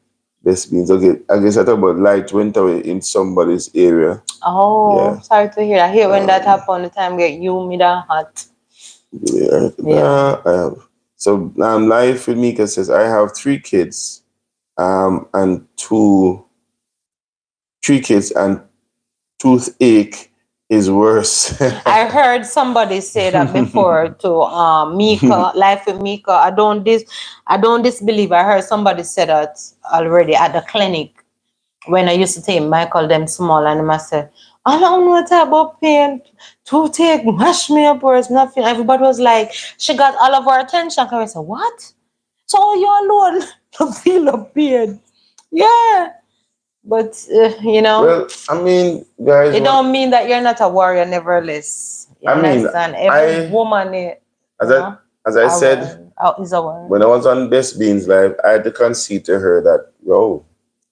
Best Beans. Okay, I guess I talk about light went away in somebody's area. Oh, Yeah. sorry to hear. I hear when that happen, the time get humid and hot. Yeah. I have. So live with Mika says I have and three kids and toothache is worse. I heard somebody say that before to Mika, life with Mika. I don't disbelieve. I heard somebody say that already at the clinic when I used to take Michael them small and I said, I don't know what about pain. Toothache mash me up or it's nothing. Everybody was like, she got all of our attention. I said, what? So you alone to feel the pain. Yeah. But Well, I mean, guys, it don't mean that you're not a warrior, nevertheless. You understand? Every woman as I said, is a warrior. when I was on Best Beans Live, I had to concede to her that,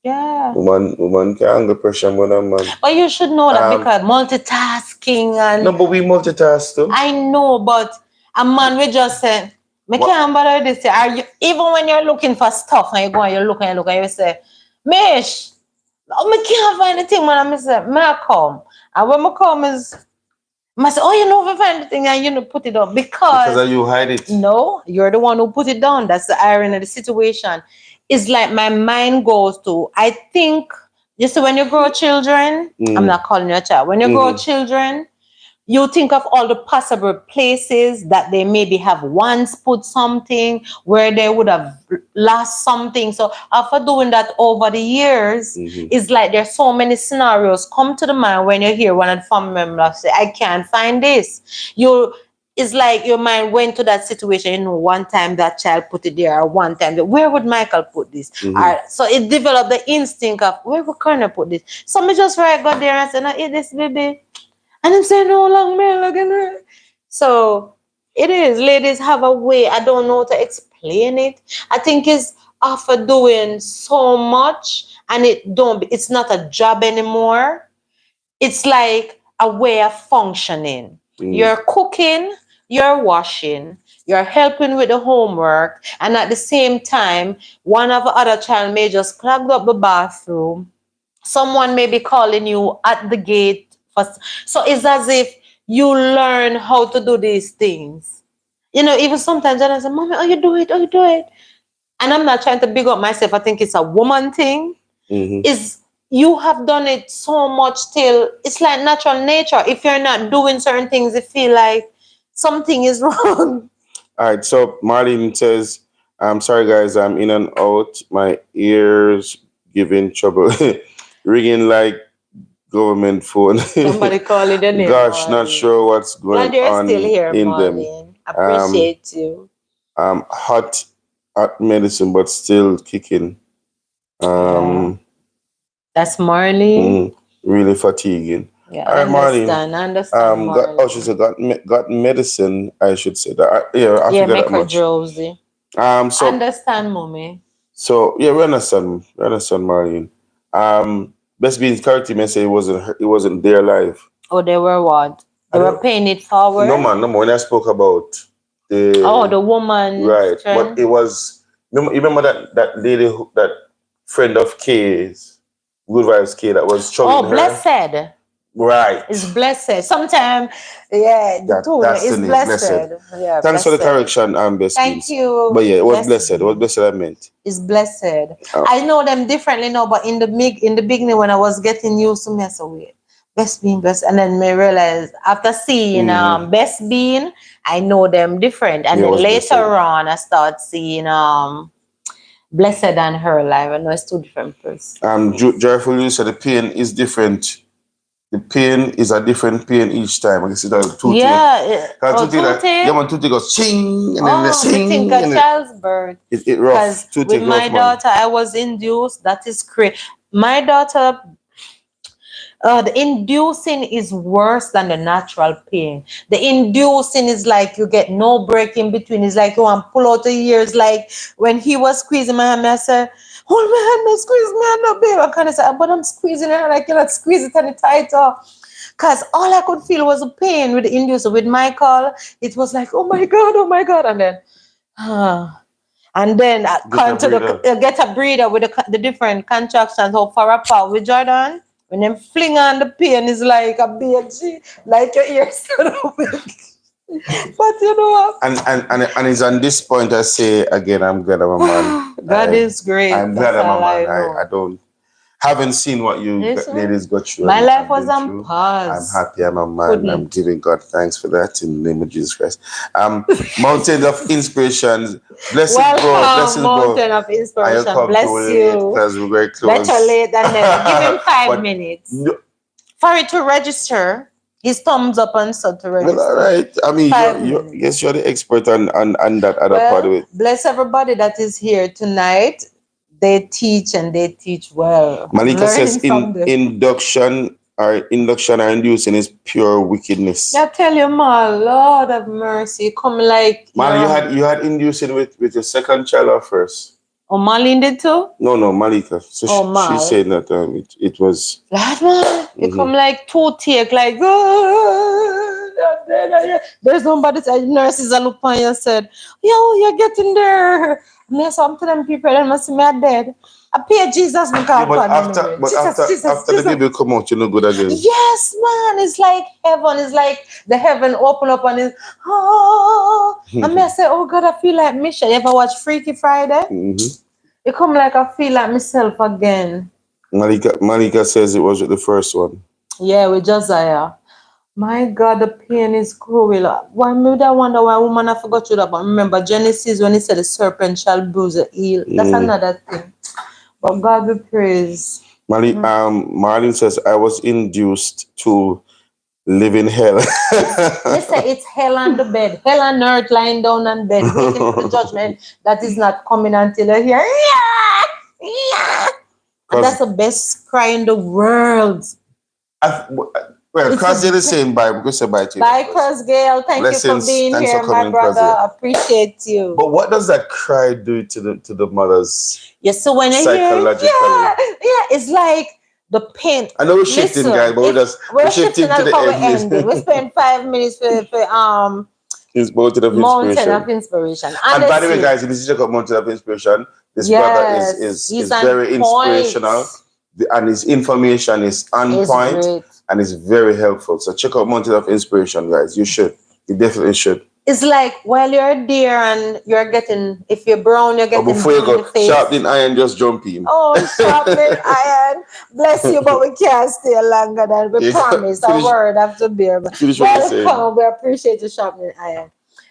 Yeah. woman can handle pressure more than man. But you should know that because multitasking and No, but we multitask too. I know, but a man we just say, me can't bother this. Are you even when you're looking for stuff and you go and you look and you say, Mish, me can't find the thing, man. I say, may I come? And when I come is I say, oh, you know, if I find the thing and you know put it up because you hide it. No, you're the one who put it down. That's the irony of the situation. It's like my mind goes to, I think, you see, when you grow children, I'm not calling you a child. When you grow children, you think of all the possible places that they maybe have once put something where they would have lost something. So after doing that over the years, it's like there's so many scenarios come to the mind when you hear one of the family members say, I can't find this. It's like your mind went to that situation. One time that child put it there, or one time where would Michael put this? So it developed the instinct of where would Corner put this? So me just right got there and said, no, eat this, baby. And I'm saying, no, long man, look at her. So it is. Ladies have a way. I don't know how to explain it. I think it's after doing so much and it's not a job anymore. It's like a way of functioning. You're cooking, you're washing, you're helping with the homework, and at the same time, one of the other child may just clog up the bathroom. Someone may be calling you at the gate. So it's as if you learn how to do these things. Even sometimes I say, Mommy, you do it, you do it. And I'm not trying to big up myself. I think it's a woman thing. Is you have done it so much till it's like natural nature. If you're not doing certain things, you feel like something is wrong. All right. So Marlene says, "I'm sorry, guys. I'm in and out. My ears giving trouble, ringing like government phone. Somebody calling the name Gosh, not Marlene. sure what's Glad going you're still on here, in them. Marlene. Um, Appreciate you. hot, hot medicine, but still kicking. Yeah. Um, That's Marlene. really fatiguing. Yeah, All I right, Marlene. understand. I understand, She Marlene. said got medicine. I should say that. Yeah, I Yeah, figure make that her much. drowsy. So Understand, mommy. yeah, we understand, Marlene. Best being character may say it wasn't their life. Oh, they were what? I They were don't. paying it No forward. man, no man. When I spoke about Oh, the the woman right, but strength. it was. You remember that lady, that friend of K's, Good Vibes K, that was Oh, struggling her. blessed. Right. It's blessed. Sometimes, yeah, the tune That's the is name. blessed. Blessed. Yeah, Thanks for the blessed. correction, Best Thank Beans. But you. yeah, it was Blessed blessed. It was being. blessed I meant. Is blessed. Oh. I know them differently now, but in the beginning when I was getting used to me, I said, wait, best being blessed. And then me realize after seeing best being, I know them different. And Yeah, it then was later blessed. on I start seeing blessed and her life. I know it's two different persons. Joyful, you said the pain is different. The pain is a different pain each time. I can see that two things. Yeah. Two things that yeah, man, two things goes ching and then they Oh, me think sing a and child's birth. it rough. Because Two with things my rough, man. daughter, I was induced. That is crazy. My daughter, the inducing is worse than the natural pain. The inducing is like you get no break in between. It's like you want to pull out the ears. Like when he was squeezing my hand, I said, hold my hand, no squeeze my hand, no babe. I kind of said, but I'm squeezing it and I cannot squeeze it any tighter. Because all I could feel was the pain with the inducer. With Michael, it was like, oh my God, oh my God. And then, and then I come to get a breather with the different contractions. How far apart with Jordan? When them fling on the pain is like a BG, like your ears. But you know what? And it's on this point I say again, I'm glad I'm a man. God is great. I'm glad That's I'm a all I man. know. I don't haven't seen what you ladies got through. My life was been on through. pause. I'm happy I'm a man. I'm giving God thanks for that in the name of Jesus Christ. Mountain of inspiration. Blessed bro. Blessed Mountain bro. of inspiration. Bless you. Because we're very close. Better late than never. Give him 5 minutes. No, for it to register. His thumbs up and so to register. well, all right. I mean, I guess you're the expert on that other part of it. Bless everybody that is here tonight. They teach and they teach well. Malika says induction or inducing is pure wickedness. I tell you, my Lord of mercy, come like Mal, you had inducing with your second child or first? Oh, Marlene did too? No, Malika. So she said that it was. That man, you come like toothache, like there's nobody. Nurses are look on you and said, yo, you're getting there. And there's some to them people that must be dead. I pay Jesus because but after the baby come out, you know good again. Yes, man. It's like heaven. It's like the heaven open up and it's and I say, oh God, I feel like Michelle. You ever watch Freaky Friday? It come like I feel like myself again. Malika says it was the first one. Yeah, with Josiah. My God, the pain is cruel. Why would I wonder why woman I forgot you that? But remember Genesis when he said the serpent shall bruise the heel. That's another thing. But God be praised. Marlene says I was induced to live in hell. Listen, it's hell on the bed. Hell on earth lying down on bed, waiting for the judgment that is not coming until I hear. And that's the best cry in the world. Well, Cross is the same Bible. Go say bye to you. Bye, Cross Gail. Thank you for being here, my brother. Appreciate you. But what does that cry do to the mothers? Yes, so when I hear, it's like the pain. I know we're shifting, guys, but we're shifting to the end. We spend 5 minutes for His Mountain of Inspiration. And by the way, guys, if you check out Mountain of Inspiration, this brother is very inspirational, and his information is on point. Great. And it's very helpful. So check out Mountain of Inspiration, guys. You should. You definitely should. It's like while you're there and you're getting, if you're brown, you're getting before you go, sharpening iron, just jump in. Oh, sharpening iron. Bless you, but we can't stay longer than we promised. Our word after beer. Welcome. We appreciate you sharpening iron.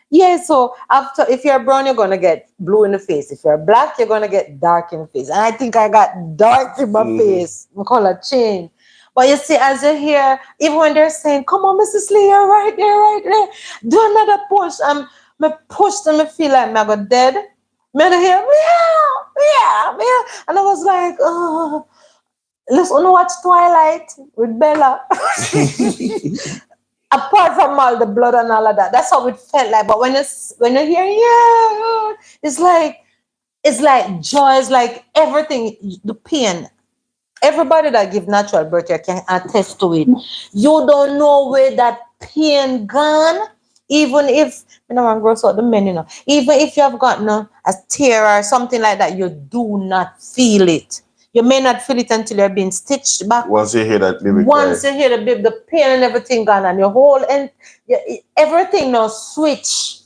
Yeah, so after if you're brown, you're gonna get blue in the face. If you're black, you're gonna get dark in the face. And I think I got dark in my face. My color change. But you see, as you hear, even when they're saying, "Come on, Mrs. Lee, you're right there, right there. Do another push." Me pushed and me feel like me I got dead. Me to hear meow, meow, meow. And I was like, oh, let's only watch Twilight with Bella. Apart from all the blood and all of that, that's how it felt like. But when you hear yeah, it's like joy, it's like everything, the pain. Everybody that give natural birth you can attest to it. You don't know where that pain gone. Even if you know I'm gross out the men, even if you have gotten a tear or something like that, you do not feel it. You may not feel it until you're being stitched back. Once you hear that baby Once cry. you hear the baby, the pain and everything gone, and your whole and everything now switch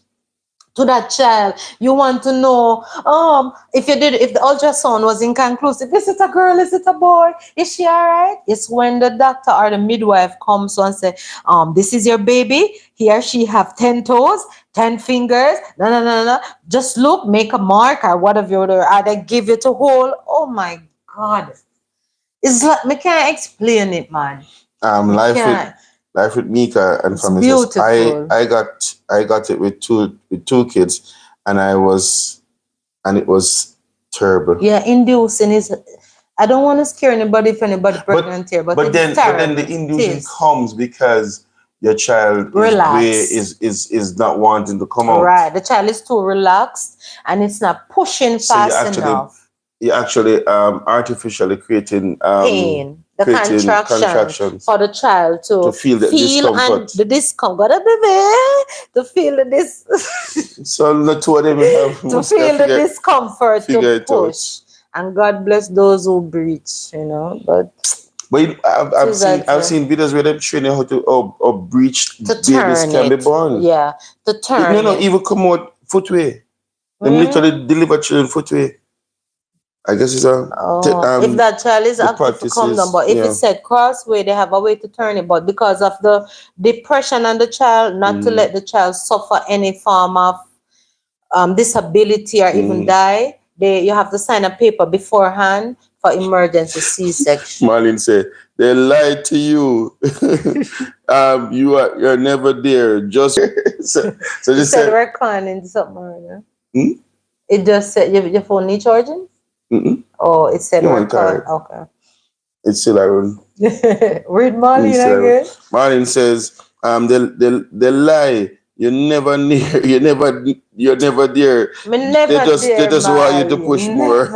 to that child. You want to know if the ultrasound was inconclusive, is it a girl, is it a boy, is she all right? It's when the doctor or the midwife comes and say, this is your baby, he or she have 10 toes, 10 fingers, no, just look, make a mark or whatever, or they give you to hold. Oh my God, it's like I can't explain it, man. Life with Mika and It's family says beautiful. I got it with two kids, and it was terrible. Yeah, inducing is. I don't want to scare anybody if anybody pregnant here, but it's terrible. But then the inducing comes because your child is not wanting to come out. Right, the child is too relaxed and it's not pushing fast enough. You're actually artificially creating pain, the contractions for the child to feel the discomfort. And the discomfort, to feel the So the two of them have to feel the discomfort to push. And God bless those who breach, But I've seen videos where them training how to breach babies can be born. Yeah, to turn. Even come out footway. Them literally deliver children footway. I guess it's if that child is active to come down, but if it's said crossway, they have a way to turn it. But because of the depression on the child, not to let the child suffer any form of disability or even die, you have to sign a paper beforehand for emergency C-section. Marlene said, they lied to you. You're never there. Just so you said recording something. It just said your phone need charging. Oh, it said record. Okay. It's still around. Read Marlene again. Marlene says, they lie. You're never near. You're never there. They just want you to push more.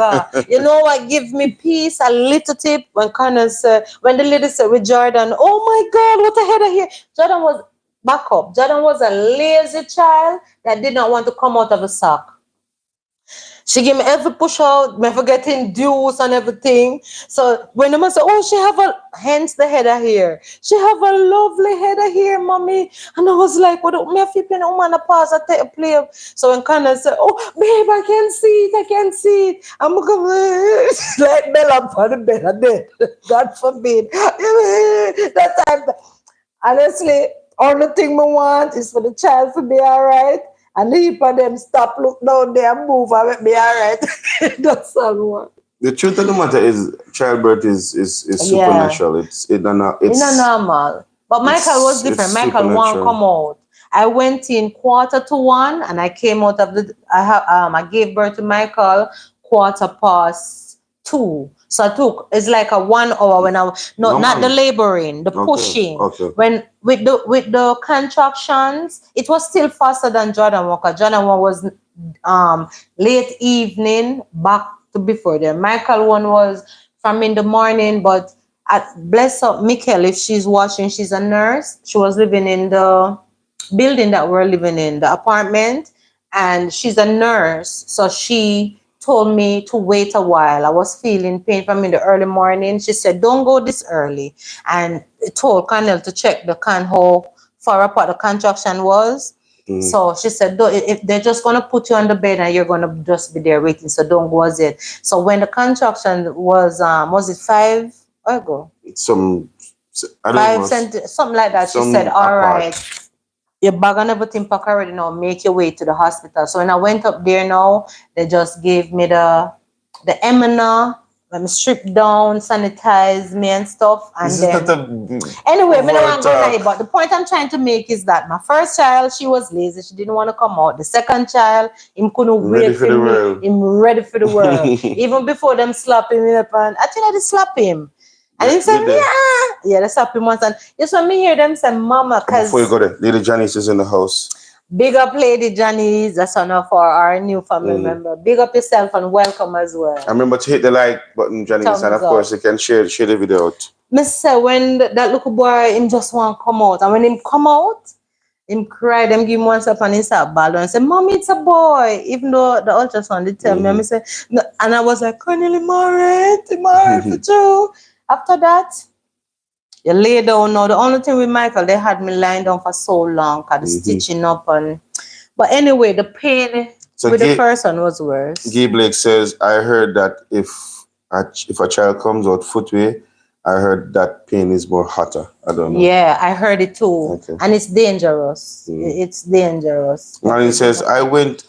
You know what? Give me peace. A little tip when when the lady said with Jordan, oh my God, what a header here. Jordan was back up. Jordan was a lazy child that did not want to come out of the sock. She gave me every push out, me forgetting dues and everything. So when the man said, oh, she have hence the header here. She have a lovely header here, mommy. And I was like, what me if you pay no man a pause, I take a play. So when Connor said, oh, babe, I can see it. I'm going like Bella on the bed, I did. God forbid. That time, honestly, only thing I want is for the child to be all right. And the heap of them stop, look down there, and move, and make me all right. That's all I want. The truth of the matter is, childbirth is supernatural. It's not normal. But Michael was different. Michael won't come out. I went in 1:45, and I came out of I gave birth to Michael 2:15. So it's like a 1 hour when not the laboring, the pushing. Okay. When with the contractions, it was still faster than Jordan Walker. Jordan one was late evening back to before then. Michael one was from in the morning, but bless up Michael if she's watching, she's a nurse. She was living in the building that we're living in, the apartment, and she's a nurse, so she told me to wait a while. I was feeling pain from in the early morning. She said, don't go this early. And told Cornell to check how far apart the contraction was. So she said, if they're just going to put you on the bed and you're going to just be there waiting, so don't go as it. So when the contraction was it 5 ago? Something like that. She said, all right. your bag and everything pack already now, make your way to the hospital. So when I went up there now, they just gave me the Emina, let me strip down, sanitize me and stuff. And This then is not a anyway, me don't want to go talk. lie, but the point I'm trying to make is that my first child, she was lazy, she didn't want to come out. The second child, him couldn't Ready wait for for the me. world. Him ready for the world. Even before them slap him up, and I think I did slap him. And he said, Did they? yeah, they slap him once. And just when me hear them say, Mama, Before you because go there, Lady Janice is in the house. big up Lady Johnny, the son of our new family member. Big up yourself and welcome as well. And remember to hit the like button, Janice, Thumbs and of up. course you can share the video out. Miss say when that little boy him just want to come out, and when him come out, him cry, them give him one step and he start bawling and say, Mommy, it's a boy. Even though the ultrasound did tell me, I say, no, and I was like, Cornel, I'm alright for you. After that, you lay down now. The only thing with Michael, they had me lying down for so long, cause the stitching up and. But anyway, the pain with the first one was worse. Guy Blake says, I heard that if a child comes out footway, I heard that pain is more hotter. I don't know. Yeah, I heard it too. Okay. And it's dangerous. It's dangerous. And he says, I went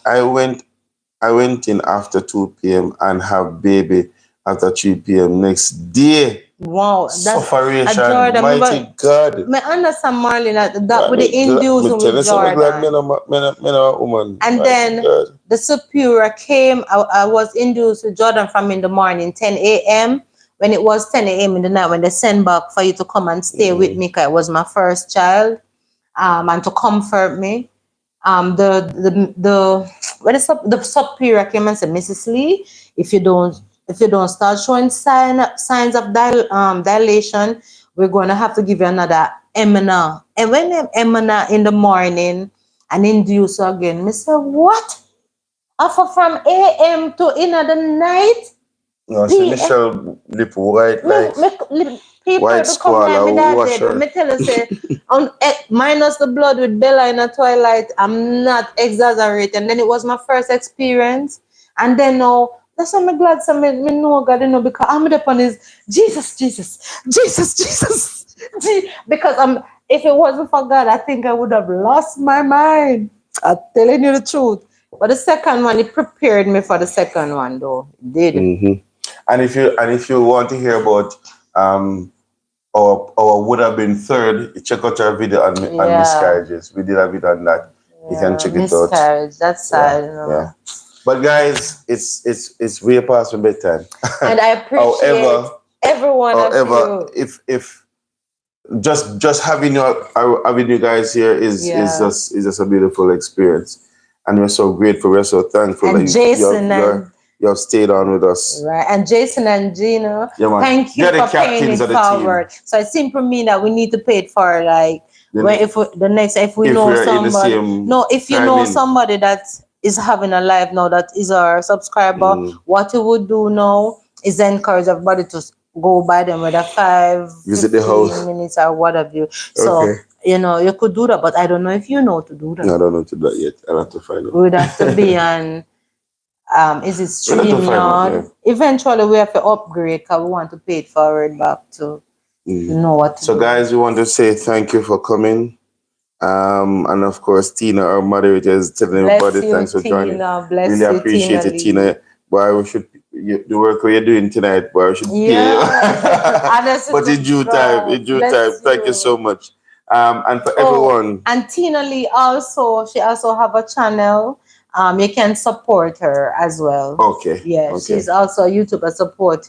in after 2 p.m. and have baby after 3 p.m. next day. Wow, that's Sufferation. Jordan, Mighty God. I understand Marlene that with the induced with Jordan. And then the superior came. I was induced with Jordan from in the morning, 10 a.m. When it was 10 a.m. in the night, when they sent back for you to come and stay with me, because it was my first child, and to comfort me. When the superior came and said, Mrs. Lee, if you don't start showing signs of dilation, we're going to have to give you another Emina. And when them Emina in the morning and induce again, I said, what? Offer from AM to in the night? No, see Michelle lip white like people white squall washer. Me tell you, say, minus the blood with Bella in a twilight, I'm not exaggerating. And then it was my first experience. And then now, that's why I'm glad me know God, because I'm up on his Jesus. Because if it wasn't for God, I think I would have lost my mind. I'm telling you the truth. But the second one, it prepared me for the second one, though. It did. And if you want to hear about our would have been third, check out our video on miscarriages. We did a video on that. You can check it out. Miscarriage, that's sad. Yeah. But guys, it's way past my bedtime. And I appreciate everyone. However, if just having you guys here is just a beautiful experience, and we're so grateful, we're so thankful. And that you have stayed on with us. Right. And Jason and Gina, thank you for paying it forward. So it seems to me that we need to pay it forward. Like, if we know somebody. No, if you know somebody that is having a life now that is our subscriber, what you would do now is encourage everybody to go by them with a 5 minutes or whatever. So, you could do that, but I don't know if you know to do that. No, I don't know to do that yet. I'll have to find out. We would have to be on... is it StreamYard? Eventually, we have to upgrade because we want to pay it forward back to know what to do. Guys, we want to say thank you for coming. And of course, Tina, our moderator, is telling everybody thanks for joining. Really appreciate it, Tina. Boy, we should the work you're doing tonight, boy, we should pay you. But in due time. Thank you so much. And for everyone. And Tina Lee she also have a channel. You can support her as well. Okay. Yeah, she's also a YouTuber. Support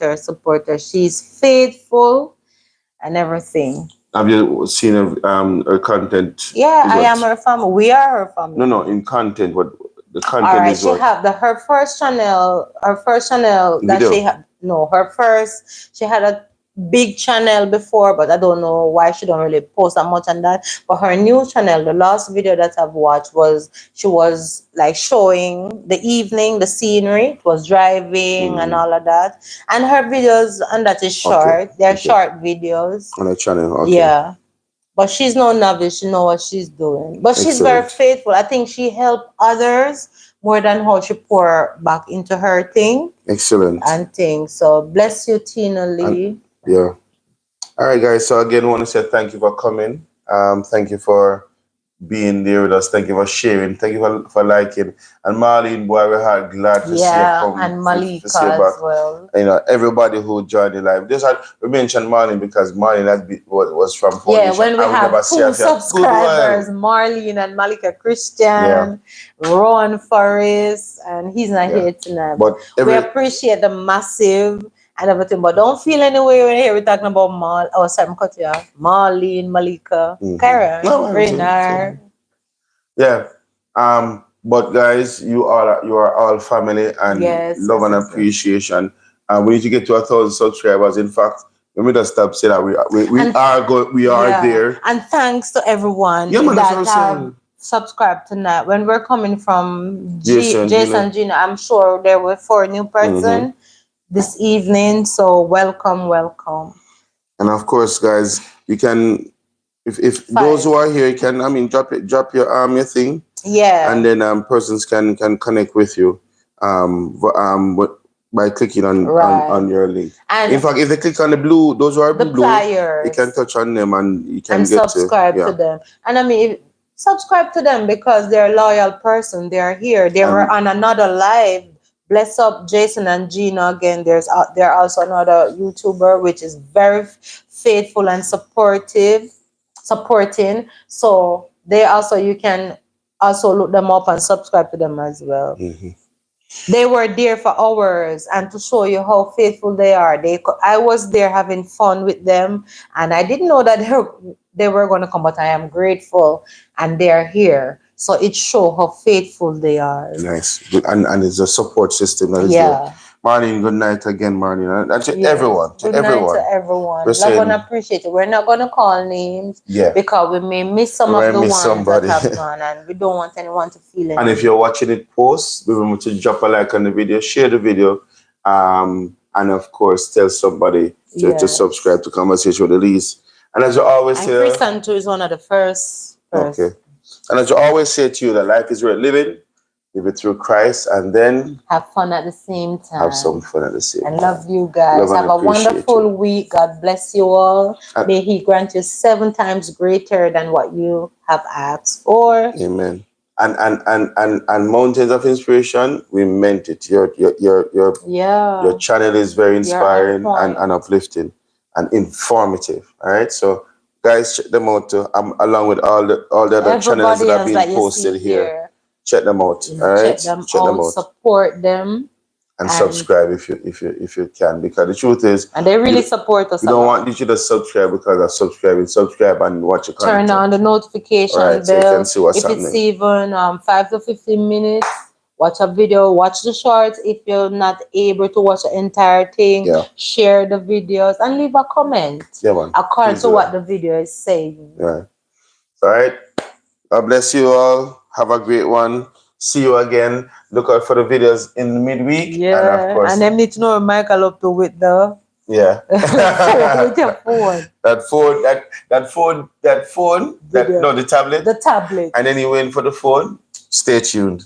her. She's faithful and everything. Have you seen her content? Yeah, I am her family. We are her family. No, in content. What the content all right, is? She have her first channel. Her first channel that she had. No, she had a big channel before, but I don't know why she don't really post that much on that. But her new channel, the last video that I've watched she was like showing the evening, the scenery. It was driving and all of that. And her videos and that is short. They're short videos on her channel. Okay. Yeah, but she's no novice. She knows what she's doing. But she's very faithful. I think she helped others more than how she pour back into her thing. Excellent. And things. So bless you, Tina Lee. Yeah. All right, guys. So again, I want to say thank you for coming. Thank you for being there with us. Thank you for sharing. Thank you for liking. And Marlene, boy, we are glad to see you Yeah, come, and to see you Malika back. as well. You know, everybody who joined the live. Just had, we mentioned Marlene because Marlene was from Yeah, Foundation, when we and we never have see her two for a good subscribers, while. Marlene and Malika Yeah, Christian, Rowan Forrest, and he's not yeah. here tonight, but But we every appreciate the massive and everything. But don't feel any way when you hear we talking about oh, sorry, I'm cut you off. Marlene, Malika, Karen, no, Reynard. yeah. But guys, you are all family and Yes, love yes, and yes, yes. appreciation. And we need to get to 1,000 subscribers. In fact, let me just stop saying that And we are yeah, there. and thanks to everyone Yeah, man, that's what that I'm have saying. subscribed tonight. When we're coming from Jason, Jason Gina, I'm sure there were 4 new hmm person this evening. So welcome, welcome. and of course, guys, you can if those Five. who are here, you can drop your thing, Yeah. and then persons can connect with you by clicking on Right. your link. In And fact, if they click on the blue, those who are the blue, you can pliers touch on them and you can and get to, subscribe to yeah. them. And I mean, subscribe to them because they're a loyal person. They're here. They were And on another live. Bless up Jason and Gina again. There also another YouTuber which is very faithful and supporting. So they also you can also look them up and subscribe to them as well. mhm. They were there for hours and to show you how faithful they are. I was there having fun with them, and I didn't know that they were going to come, but I am grateful and they're here. So it shows how faithful they are. Nice. Good. And it's a support system that is there. Yeah. Marlene, good night again, Marlene. And to Yes. everyone, Good night to we're everyone. Love and saying, appreciate it. We're not going to call names yeah, because we may miss some we of might the miss ones that somebody. have gone, and we don't want anyone to feel And if any. you're watching it post, remember to drop a like on the video, share the video, and of course, tell somebody to Yes. subscribe to Conversation with Elise. And as you always And say, Chris Santu is one of the first okay. person. And as you always say to you, that life is worth living, live it through Christ, and then Have fun at the same have some time. fun at the same I time. love you guys. Love and Have a appreciate wonderful you. week. God bless you all. And- May He grant you 7 times greater than what you have asked for. Amen. And Mountains of Inspiration, we meant it. Your Yeah, channel is very you're on inspiring point. and uplifting and informative. All right. So guys, check them out too. Along with all the other channels that Everybody are else being that you see posted here. here, Check them out. All right. check them Check them out, out. support them, And and subscribe if you can. Because the truth is they really you, support us you a don't want lot. you to just subscribe because of subscribing. Subscribe and watch your Turn on content. the All notification right, so you can bell. see what's If it's happening. even 5 to 15 minutes, watch a video, watch the shorts. If you're not able to watch the entire thing, Yeah. share the videos and leave a comment Yeah, man. according Please to do what that. the video is saying. Yeah. All right. God bless you all. Have a great one. See you again. Look out for the videos in the midweek. And of Yeah, course, and them need to know where Michael up to with the yeah. with your phone. that phone, Video. no, the tablet. The tablet. And then you wait for the phone. Stay tuned.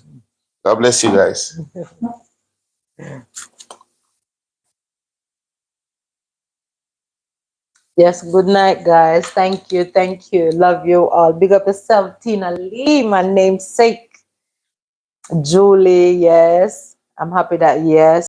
God bless you guys. Yes, good night, guys. Thank you, thank you. Love you all. Big up yourself, Tina Lee, my namesake. Julie, yes. I'm happy that, yes.